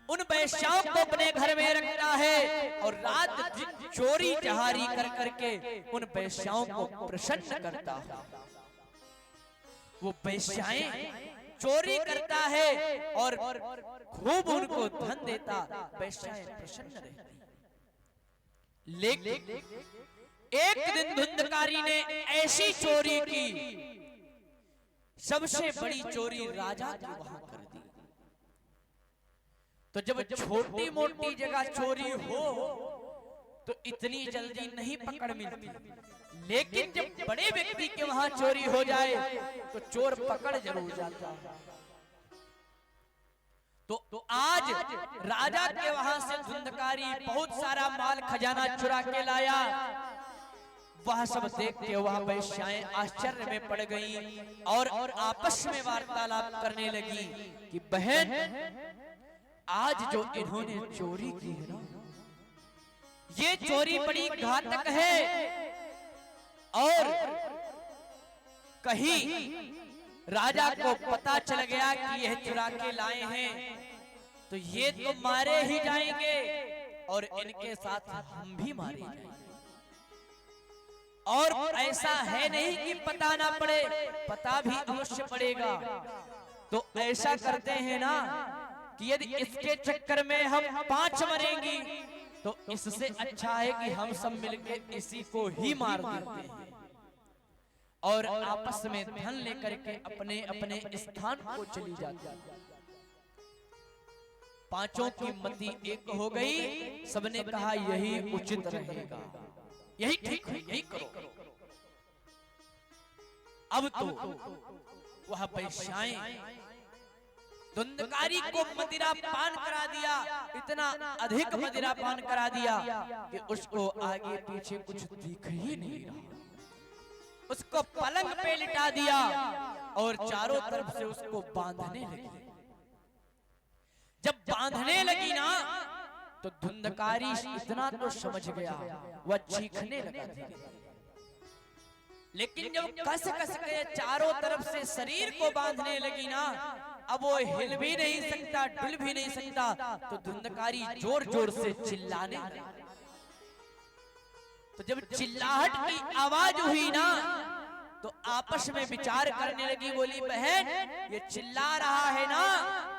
उन वेश्याओं को अपने घर में रखता है और रात दिन चोरी चहारी कर करके उन वेश्याओं को प्रसन्न करता है। वो वेश्याएं चोरी करता है और खूब उनको धन देता, वेश्याएं प्रसन्न रहती। लेकिन एक दिन धुंधकारी ने ऐसी चोरी की, सबसे बड़ी चोरी राजा की वहां कर दी। तो जब छोटी मोटी जगह चोरी हो तो इतनी जल्दी नहीं पकड़ मिलती, लेकिन जब बड़े व्यक्ति के वहां चोरी हो जाए तो चोर पकड़ जरूर जाता है। तो आज राजा के वहां से धुंधकारी बहुत सारा माल खजाना चुरा के लाया। वह सब देख के वह वेश्याएं आश्चर्य में पड़ गईं और आपस में वार्तालाप करने लगी कि बहन, आज जो इन्होंने चोरी की है ना, ये चोरी बड़ी घातक है और कहीं राजा को पता चल गया कि यह चुरा के लाए हैं तो ये तो मारे ही जाएंगे और इनके साथ हम भी मारे जाएंगे। और ऐसा है नहीं कि पता ना पड़े, पता भी अवश्य पड़ेगा। तो ऐसा करते हैं ना कि यदि इसके चक्कर में हम 5 मरेंगी तो इससे अच्छा है कि हम सब मिलकर इसी को ही मार देते हैं और आपस में धन लेकर के अपने अपने स्थान को चली जाती है। 5 की मति एक हो गई, सबने कहा यही उचित रहेगा, यही ठीक है, यही करो। अब तो वह वेश्याएं धुंधकारी को मदिरा पान करा दिया, इतना अधिक मदिरा पान करा दिया कि उसको आगे पीछे कुछ दिख ही नहीं रहा। उसको पलंग पे लिटा दिया और चारों तरफ से उसको बांधने लगी। जब बांधने लगी ना तो धुंधकारी इतना तो समझ गया, वह चीखने लगा था। लेकिन जब कस कस के चारों तरफ से शरीर को बांधने लगी ना, अब वो हिल भी नहीं सकता, डुल भी नहीं सकता। तो धुंधकारी जोर जोर से चिल्लाने लगा। तो जब चिल्लाहट की आवाज हुई ना तो आपस में विचार करने लगी, बोली बहन ये चिल्ला रहा है ना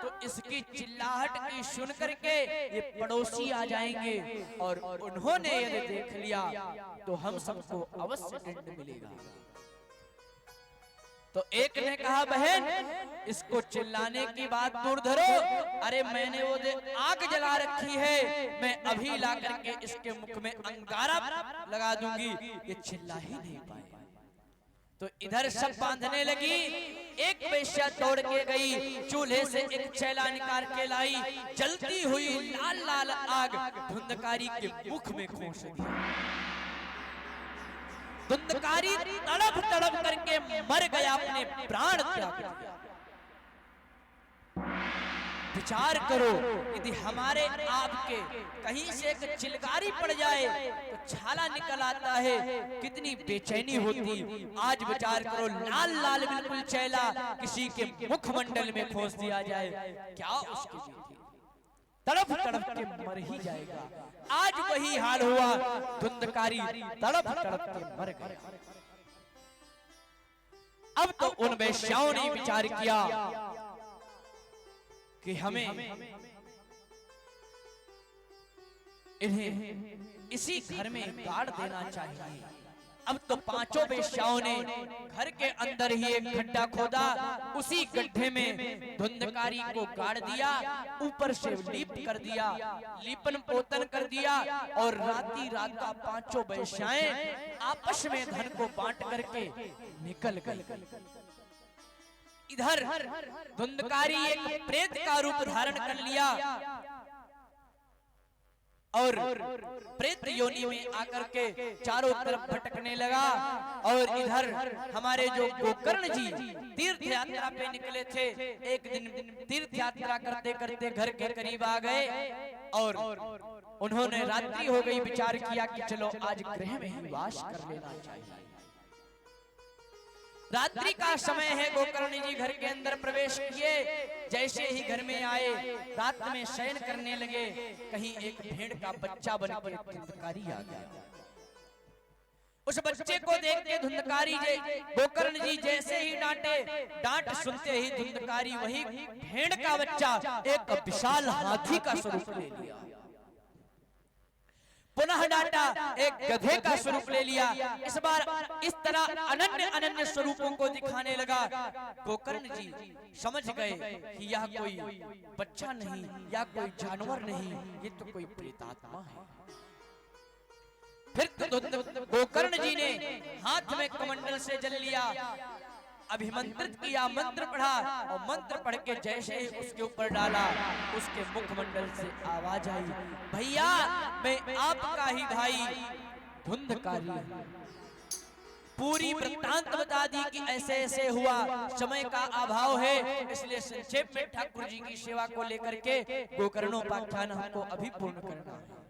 तो इसकी चिल्लाहट की सुन करके ये पड़ोसी आ जाएंगे और उन्होंने यदि देख लिया तो हम सबको अवश्य दंड मिलेगा। तो एक ने कहा बहन इसको चिल्लाने की बात दूर धरो, अरे मैंने वो आग जला रखी है, मैं अभी ला करके इसके मुख में अंगारा लगा दूंगी, ये चिल्ला ही नहीं पाए। तो इधर सब बांधने लगी। एक वेश्या दौड़ के गई, चूल्हे से एक चैला निकाल के लाई, जलती हुई लाल लाल आग धुंधकारी के मुख में खोस दी। धुंधकारी तड़प तड़प करके मर गया, अपने प्राण त्याग दिया। विचार करो, यदि हमारे आपके कहीं से एक चिलगारी पड़ जाए तो छाला निकल आता है, कितनी बेचैनी होती। आज विचार करो, लाल लाल बिल्कुल चैला किसी के मुखमंडल में खोस दिया जाए, क्या उसकी बीती, तड़प तड़प के मर ही जाएगा। आज वही हाल हुआ, धुंधकारी तड़प तड़प के मर गया। अब तो उन वेश्याओं ने विचार किया कि हमें इन्हें इसी घर में गाड़ देना चाहिए। अब तो पांचों वेश्याओं ने घर के अंदर ही एक गड्ढा खोदा, उसी गड्ढे में धुंधकारी को गाड़ दिया, ऊपर से लीप कर दिया, लीपन पोतन कर दिया और राती रात का पांचों वेश्याएं आपस में धन को बांट करके निकल गई। इधर धुंधकारी एक प्रेत का रूप धारण कर लिया और प्रेत योनि में आकर के चारों तरफ भटकने लगा। और इधर हमारे जो गोकर्ण जी तीर्थ यात्रा पे निकले थे, एक दिन तीर्थ यात्रा करते करते घर के करीब आ गए और उन्होंने रात्रि हो गई, विचार किया कि चलो आज गृह में ही वास कर लेना चाहिए। रात्रि का समय है, गोकर्ण जी घर के अंदर प्रवेश किए। जैसे ही घर में आए, रात में शयन करने लगे, कहीं एक भेड़ का बच्चा बनकर धुंधकारी आ गया। उस बच्चे को देख के धुंधकारी गोकर्ण जी जैसे ही डांटे, डांट सुनते ही धुंधकारी वही भेड़ का बच्चा एक विशाल हाथी का स्वरूप ले लिया। पुनः डांटा, एक गधे का स्वरूप ले लिया। इस बार इस तरह अनन्य अनन्य स्वरूपों को दिखाने लगा। गोकर्ण जी समझ गए कि यह कोई बच्चा नहीं या कोई जानवर नहीं, ये तो कोई प्रेतात्मा है। फिर तो गोकर्ण जी ने हाथ में कमंडल से जल लिया, अभिमंत्रित किया, मंत्र पढ़ा और मंत्र पढ़ के जैसे ही उसके ऊपर डाला, उसके मुखमंडल से आवाज आई, भैया मैं आपका ही भाई धुंधकारी। पूरी वृत्तांत बता दी कि ऐसे ऐसे हुआ। समय का अभाव है, इसलिए संक्षेप में ठाकुर जी की सेवा को लेकर के गोकर्णोपाख्यान हमको अभी पूर्ण करना है।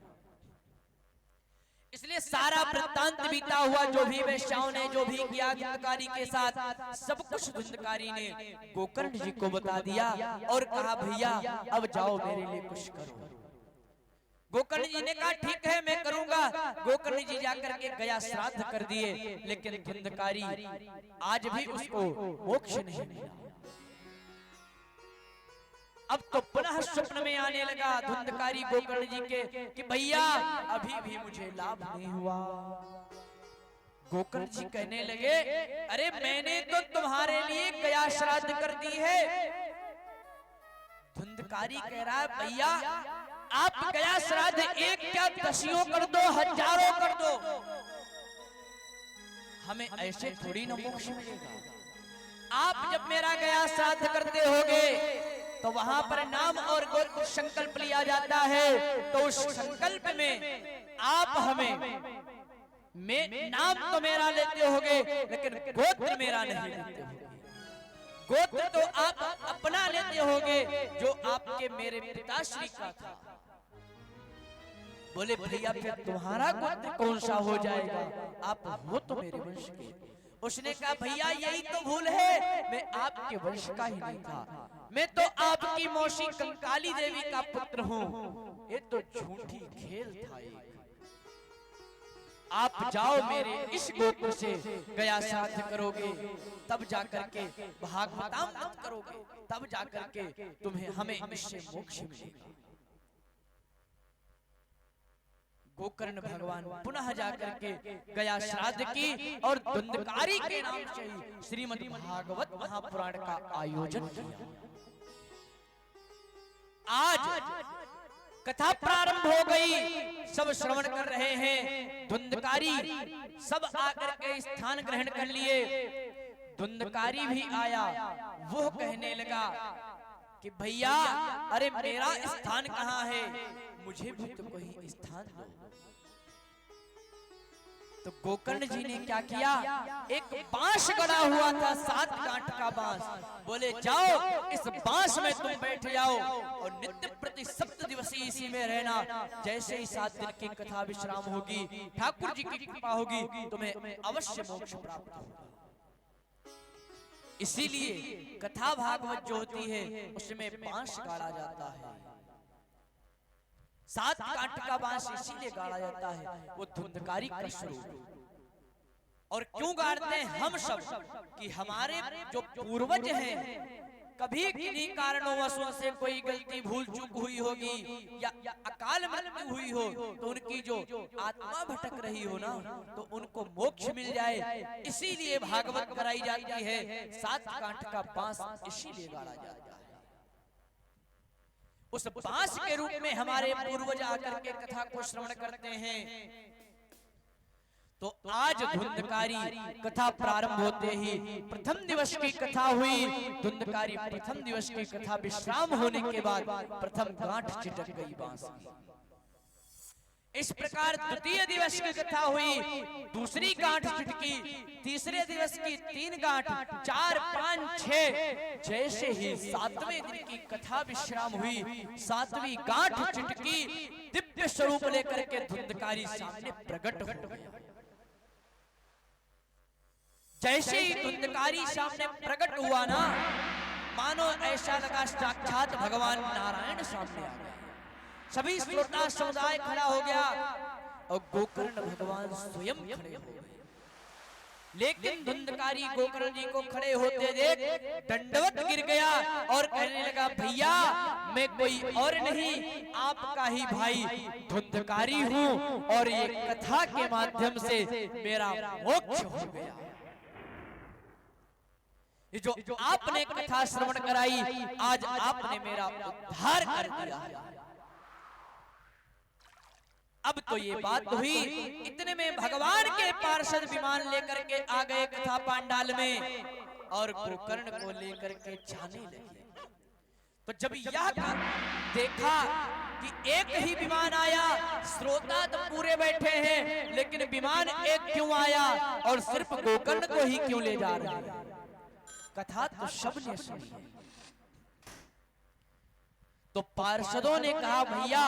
इसलिए सारा वृत्तांत बीता हुआ, जो भी वेश्याओं ने जो भी किया धुंधकारी के साथ, सब कुछ धुंधकारी ने गोकर्ण जी को बता दिया और कहा भैया अब जाओ मेरे लिए कुछ करो। गोकर्ण जी ने कहा ठीक है मैं करूंगा। गोकर्ण जी जाकर के गया श्राद्ध कर दिए, लेकिन धुंधकारी आज भी उसको मोक्ष नहीं मिला। अब तो पुनः स्वप्न में आने लगा धुंधकारी गोकर्ण जी के कि भैया अभी भी मुझे लाभ नहीं हुआ। गोकर्ण जी कहने लगे अरे मैंने तो तुम्हारे लिए गया श्राद्ध कर दी है। धुंधकारी कह रहा है भैया आप गया श्राद्ध एक क्या दसियों कर दो, हजारों कर दो, हमें ऐसे थोड़ी न मोक्ष मिलेगा। आप जब मेरा गया श्राद्ध करते होगे तो वहां पर नाम और गोत्र संकल्प लिया जाता है, तो उस संकल्प में आप हमें नाम तो मेरा लेते होगे लेकिन गोत्र मेरा नहीं लेते होगे। गोत्र तो आप अपना लेते होगे जो आपके मेरे पिताश्री का था। बोले भैया फिर तुम्हारा गोत्र कौन सा हो जाएगा, आप हो तो मेरे वंश के। उसने कहा भैया यही तो भूल है, मैं आपके वंश का ही नहीं था, मैं तो आपकी मौसी कंकाली देवी का पुत्र हूँ। ये तो झूठी खेल था एक। आप जाओ मेरे इस गोत्र से गया श्राद्ध करोगे, तब जाकर के भागवतामृत करोगे, तब जाकर के तुम्हें हमें इससे मोक्ष मिलेगा। गोकर्ण भगवान पुनः जाकर के गया श्राद्ध की और धुंधकारी के नाम से ही श्रीमद् भागवत महापुराण का आयोजन किया। आज कथा प्रारंभ हो गई, सब श्रवण कर रहे हैं। धुंधकारी सब आकर के स्थान ग्रहण कर लिए। धुंधकारी भी आया, वो कहने लगा कि भैया अरे मेरा स्थान कहाँ है, मुझे भी तो कोई स्थान दो। तो गोकर्ण जी ने क्या किया, एक बांस गड़ा हुआ था 7 कांट का बांस, बोले जाओ इस बांस में तुम बैठ जाओ और नित्य प्रति 7 दिवसीय इसी में रहना। जैसे ही 7 दिन की कथा विश्राम होगी, ठाकुर जी की कृपा होगी, तुम्हें अवश्य मोक्ष प्राप्त होगा। इसीलिए कथा भागवत जो होती है उसमें बांस गाड़ा जाता है। 7 कांट का बांस इसीलिए गाड़ा जाता है, वो धुंधकारी का स्वरूप। और क्यों गाड़ते हैं हम सब कि हमारे जो पूर्वज हैं कभी किन्हीं कारणों से कोई गलती भूल चूक हुई होगी या अकाल मृत्यु हुई हो, तो उनकी जो आत्मा भटक रही हो ना, तो उनको मोक्ष मिल जाए, इसीलिए भागवत कराई जाती है। 7 कांठ का बांस इसीलिए गाड़ा जाता है। उस बांस के रूप में हमारे पूर्वज आकर के कथा को श्रवण करते हैं। तो आज धुंधकारी कथा प्रारंभ होते ही प्रथम दिवस की कथा हुई। धुंधकारी प्रथम दिवस की कथा विश्राम होने के बाद प्रथम गांठ चिटक गई बांस की। इस प्रकार द्वितीय दिवस की कथा हुई, दूसरी गांठ चिटकी, तीसरे दिवस की 3 गांठ, 4, 5, 6, जैसे ही 7वें दिन की कथा विश्राम हुई, 7वीं गांठ चिटकी, दिव्य स्वरूप लेकर के धुंधकारी सामने प्रकट हो गया। जैसे ही धुंधकारी सामने प्रकट हुआ ना, मानो ऐसा लगा साक्षात भगवान नारायण सामने आ गए। सभी श्रोता समुदाय खड़ा हो गया और गोकर्ण भगवान स्वयं खड़े हो गए। लेकिन धुंधकारी गोकर्ण जी को खड़े होते देख दंडवत गिर गया और कहने लगा, भैया मैं कोई और नहीं, आपका ही भाई धुंधकारी हूँ और ये कथा के माध्यम से मेरा मोक्ष हो गया। ये जो आपने कथा श्रवण कराई, आज आपने मेरा उद्धार कर दिया। अब तो ये बात हुई, इतने में भगवान के पार्षद विमान लेकर के आ गए कथा पांडाल में और गोकर्ण को लेकर के जाने लगे। तो जब यह देखा कि एक ही विमान आया, श्रोता तो पूरे बैठे हैं, लेकिन विमान एक क्यों आया और सिर्फ गोकर्ण को ही क्यों ले जा रहे हैं? कथा तो सबने सुनी है। तो पार्षदों ने कहा, भैया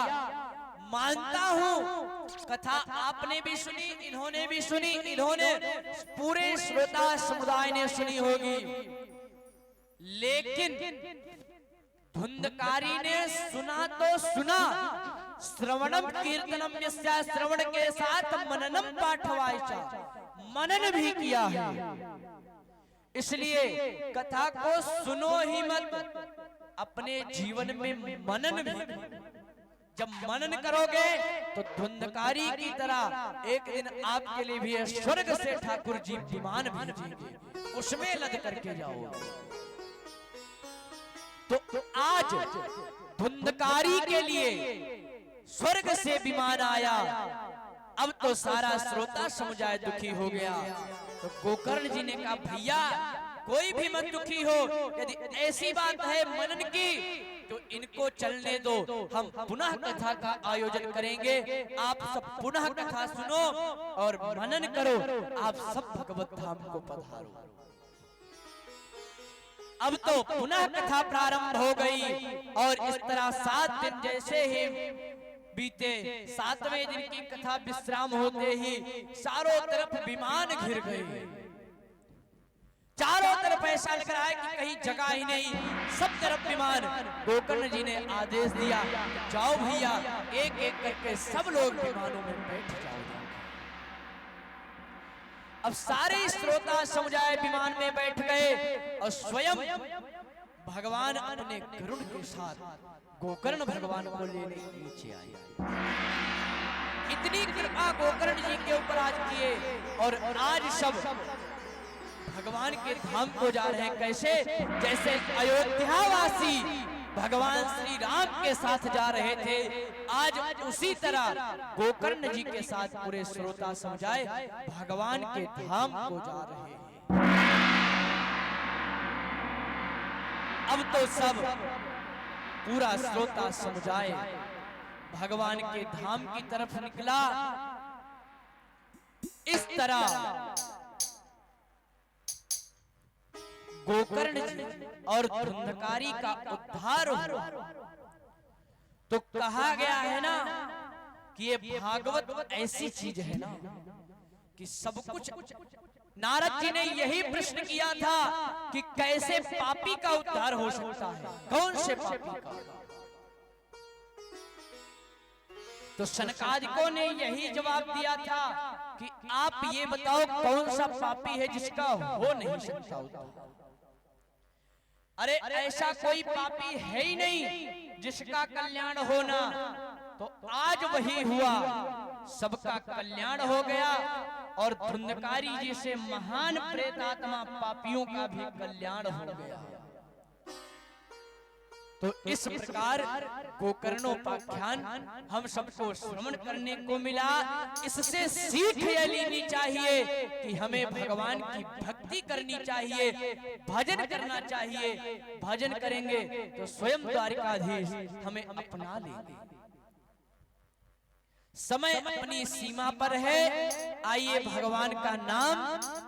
मानता हूं कथा आपने भी सुनी, इन्होंने भी सुनी, इन्होंने पूरे श्रोता समुदाय ने सुनी होगी, लेकिन धुंधकारी ने सुना तो सुना, श्रवणम कीर्तनम यस्या, श्रवण के साथ मननम पाठवायचा, मनन भी किया है। इसलिए कथा को सुनो ही मत, अपने जीवन में मनन भी। जब मनन करोगे तो धुंधकारी की तरह एक दिन आपके लिए भी स्वर्ग से ठाकुर जी विमान भेजेंगे, उसमें लद करके जाओगे। तो आज धुंधकारी के लिए स्वर्ग से विमान आया। अब तो सारा श्रोता समुदाय दुखी हो गया। तो गोकर्ण जी ने कहा, भैया कोई भी मत दुखी हो, यदि ऐसी बात है मनन की तो इनको चलने दो, हम पुनः कथा का आयोजन करेंगे। आप सब पुनः कथा सुनो और मनन करो, आप सब भगवत धाम को पधारो। अब तो पुनः कथा प्रारंभ हो गई और इस तरह 7 दिन जैसे ही बीते, 7वें दिन की कथा विश्राम होते ही चारों तरफ विमान घिर गए। चारों तरफ ऐसा लग रहा है कि कहीं जगह ही नहीं, सब तरफ विमान। गोकर्ण जी ने आदेश दिया, जाओ भैया, एक एक करके सब लोग विमानों में बैठ जाओ। अब सारे श्रोता समुदाय विमान में बैठ गए और स्वयं भगवान अपने गरुड़ के साथ गोकर्ण भगवान को लेने नीचे आए। इतनी कृपा गोकर्ण जी के ऊपर आज किए और आज सब भगवान के धाम को जा रहे हैं। कैसे? जैसे अयोध्यावासी भगवान श्री राम के साथ जा रहे थे, आज उसी तरह गोकर्ण जी के साथ पूरे श्रोता समुदाय भगवान के धाम को जा रहे हैं। अब तो सब पूरा श्रोता समुदाय भगवान के धाम की तरफ निकला। इस तरह गोकर्ण जी और धुंधकारी का उद्धार हुआ। तो कहा गया है ना कि ये भागवत ऐसी चीज है ना कि सब कुछ। नारद जी ने यही प्रश्न किया था कि कैसे पापी का उद्धार हो सकता है, कौन से पापी का? तो सनकादिकों ने यही जवाब दिया था कि आप ये बताओ कौन सा पापी है जिसका हो नहीं सकता उद्धार। अरे ऐसा कोई पापी है ही नहीं जिसका कल्याण होना, तो आज वही हुआ, सबका कल्याण हो गया और धुंधकारी जी से महान प्रेतात्मा पापियों का भी कल्याण हो गया। तो इस प्रकार गोकर्णोपाख्यान हम सबको श्रवण करने को मिला। इससे सीख यह लेनी चाहिए कि हमें भगवान की भक्ति करनी चाहिए, भजन करना चाहिए। भजन करेंगे तो स्वयं द्वारिकाधीश हमें अपना लेंगे। समय अपनी सीमा पर है, आइए भगवान का नाम,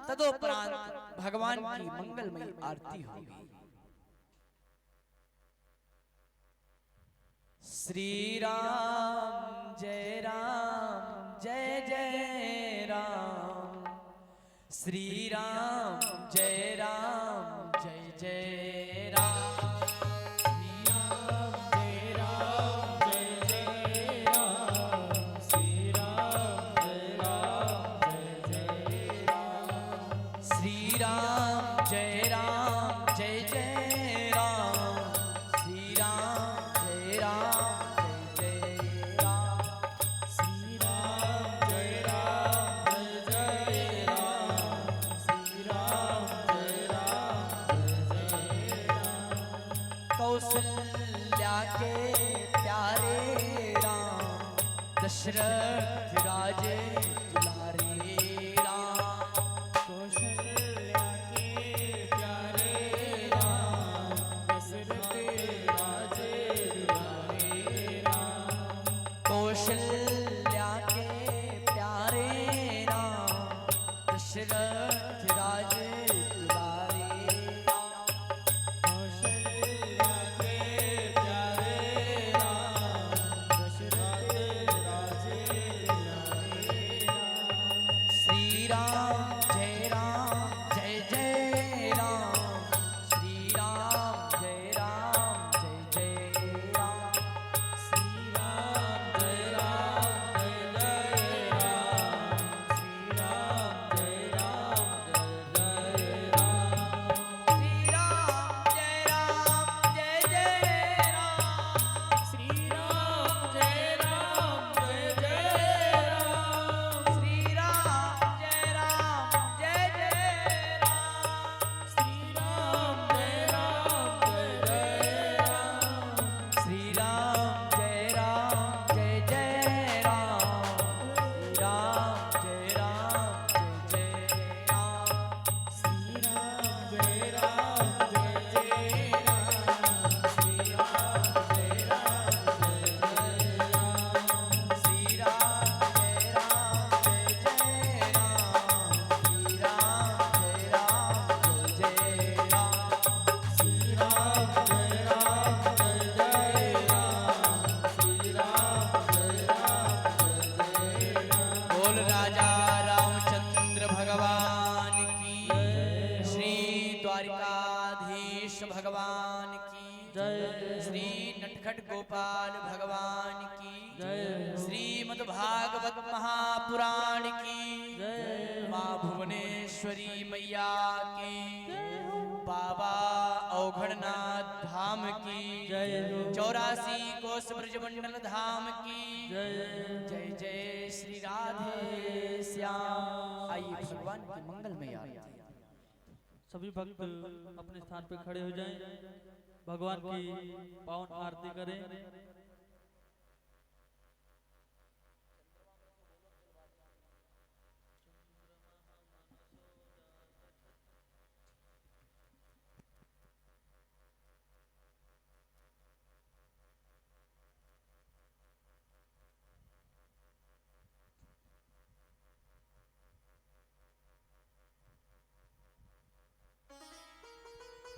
तदोपरांत भगवान की मंगलमयी आरती होगी। श्री राम जय जय राम, श्री राम जय जय राम, श्री राम जय जय राम, श्री राम जय राम, श्री राम जय जय राम, श्री राम जय कौशल्या के प्यारे राम, दशरथ राजे दुलारे राम, कौशल्या के प्यारे राम, दशरथ राजे दुलारे राम, कौशल्या के प्यारे राम, दशरथ राजे भगवान की जय, श्री नटखट गोपाल भगवान की जय, श्रीमद् भागवत महापुराण की जय, माँ भुवनेश्वरी मैया की जय, बाबा औघड़नाथ धाम की जय, 84 कोस ब्रजमंडल धाम की जय, जय जय श्री राधे श्याम। आइए भगवान की मंगलमय आरती। सभी भक्त अपने स्थान पर खड़े हो जाएं, भगवान की पावन आरती करें।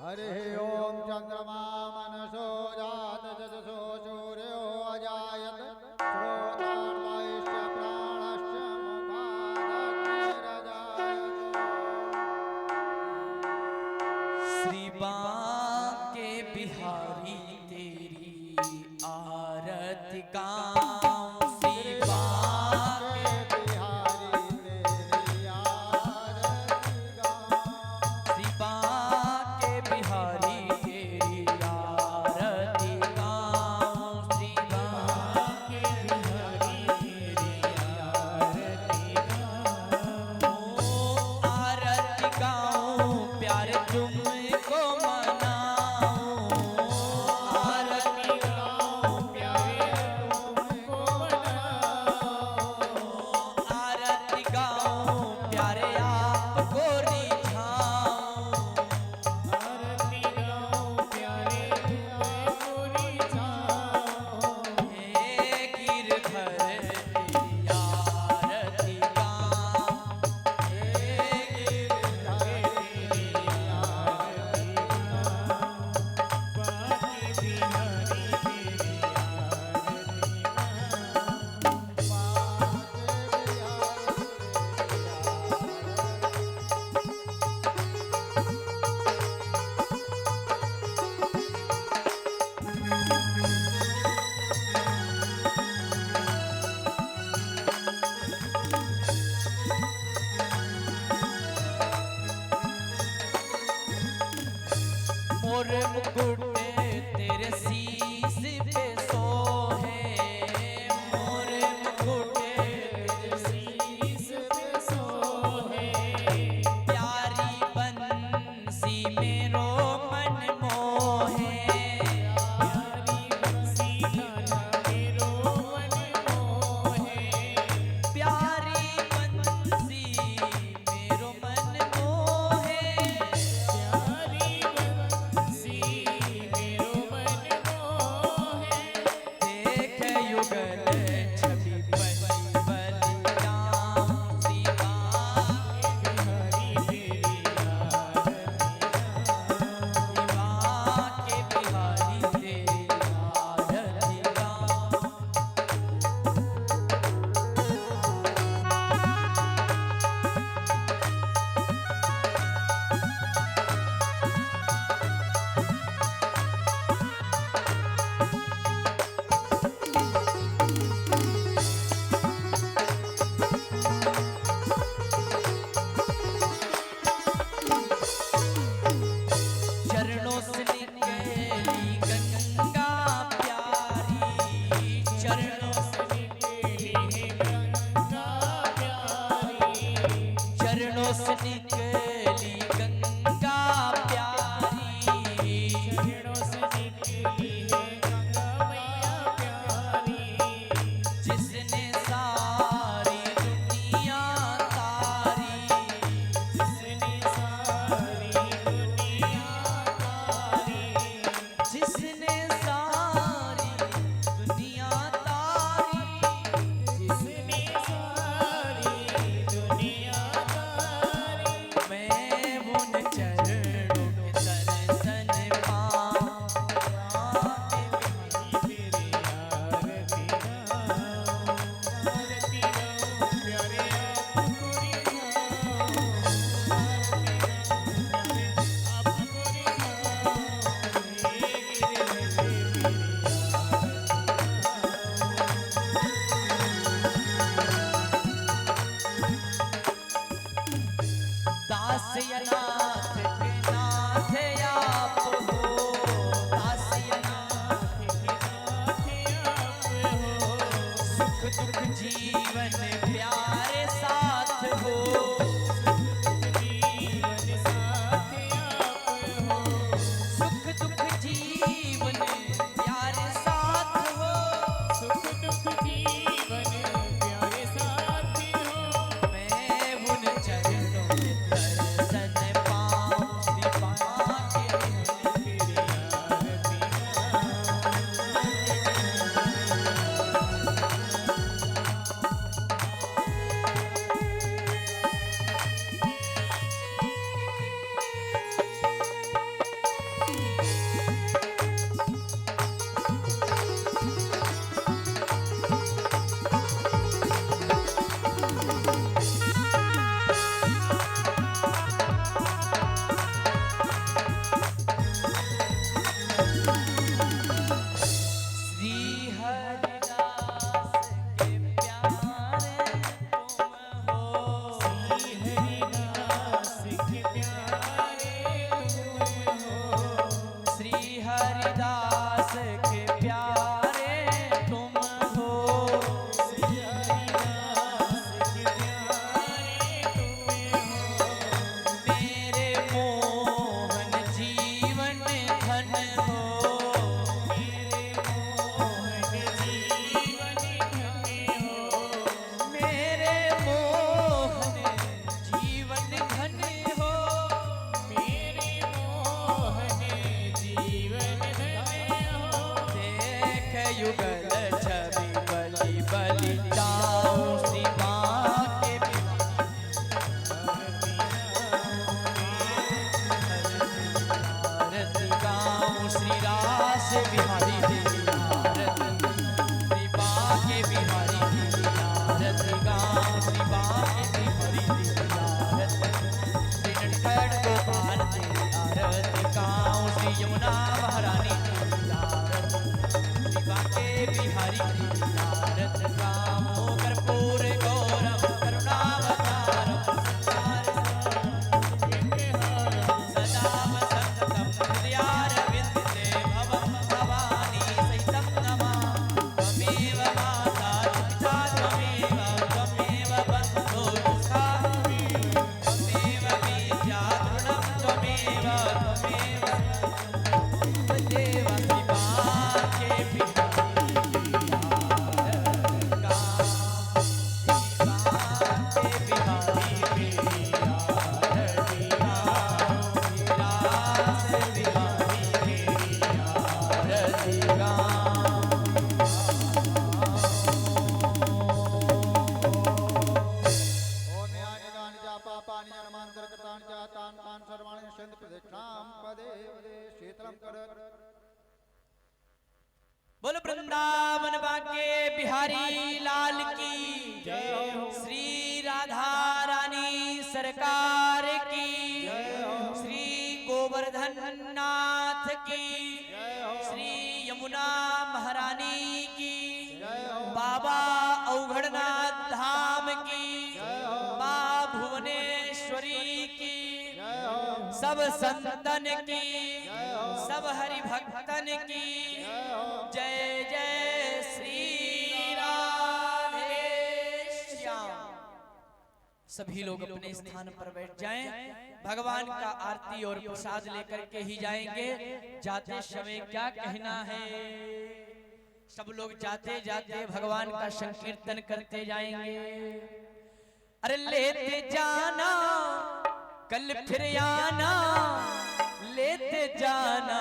हरि ओम चंद्रमा मनसो जात जजसो सूर्यो अजायत श्रोतार्वायश्च प्राणश्च मुखादग्निरजायत। श्री बांके बिहारी तेरी आरती गाऊं, श्री बांके बिहारी तेरी आरती गाऊं, श्री बांके बिहारी तेरी मुकुट तेरे शीश पे सोहे, मोर मुकुट तेरे शीश पे सोहे, प्यारी बंसी मेरो मन मोहे, प्यारी बंसी मेरो मन मोहे, प्यारी बंसी मेरो मन मोहे, प्यारी बंसी मेरो मन मोहे, देख युगल छवि परिवल राम सीता बिहारी तेरी आरती के बिहारी तेरी आरती राम। चरणों से निकली गंगा प्यारी, चरणों से निकली गंगा प्यारी, चरणों से निकली गंगा प्यारी, चरणों से निकली गंगा मैया प्यारी, जिसने सारी दुनिया तारी, जिसने सारी दुनिया तारी, जिसने सारी दुनिया तारी, जिसने सारी दुनिया तारी, मैं उन चरणों के दर्शन पाऊं, तेरी आरती गाऊं, आरती गाऊं प्यारे आपको रिझाऊं, आरती गाऊं प्यारे आपको रिझाऊं, हे गिरधर तेरी दास अनाथ के नाथ आप हो, दास अनाथ के नाथ आप हो, सुख दुख जीवन प्यारे साथ हो, सुख जीवन साथ आप हो, सुख दुख जीवन प्यारे साथ हो, सुख दुख जीवन प्यारे साथ हो, मैं उन चरणों के दर्शन पाऊं, श्री पामा के तेरी आरती गाऊं। बोल वृंदावन बाके बिहारी लाल की श्री राधा रानी सरकार की श्री गोवर्धन नाथ की श्री यमुना महारानी की बाबा औघड़नाथ धाम की माँ भुवनेश्वरी की सब संतन की सब हरि भक्तन की जय जय श्री राधे श्याम। सभी लोग अपने स्थान पर बैठ जाएं। भगवान का आरती और प्रसाद लेकर के ही जाएंगे। जाते समय क्या कहना है, सब लोग जाते जाते भगवान का संकीर्तन करते जाएंगे। अरे लेते जाना कल फिर आना, लेते जाना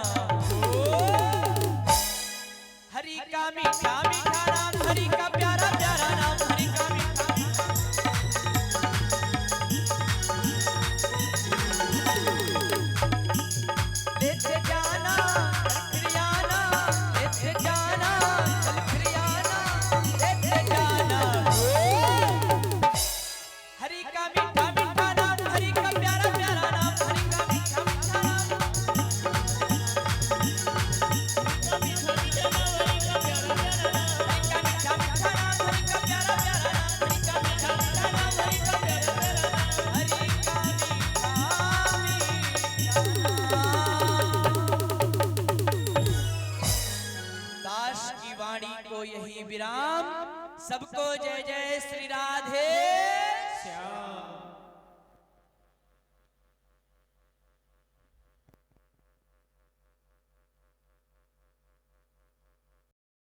हरि का मीठा मीठा नाम, हरि का प्यारा प्यारा नाम, हरि का मीठा मीठा। लेते जाना कल फिर आना, लेते जाना कल फिर आना, लेते जाना हरि का मीठा मीठा नाम, हरि का प्यारा प्यारा नाम, हरि का मीठा मीठा नाम। दास की वाणी को यही विराम। सबको जय जय श्री राधे श्याम।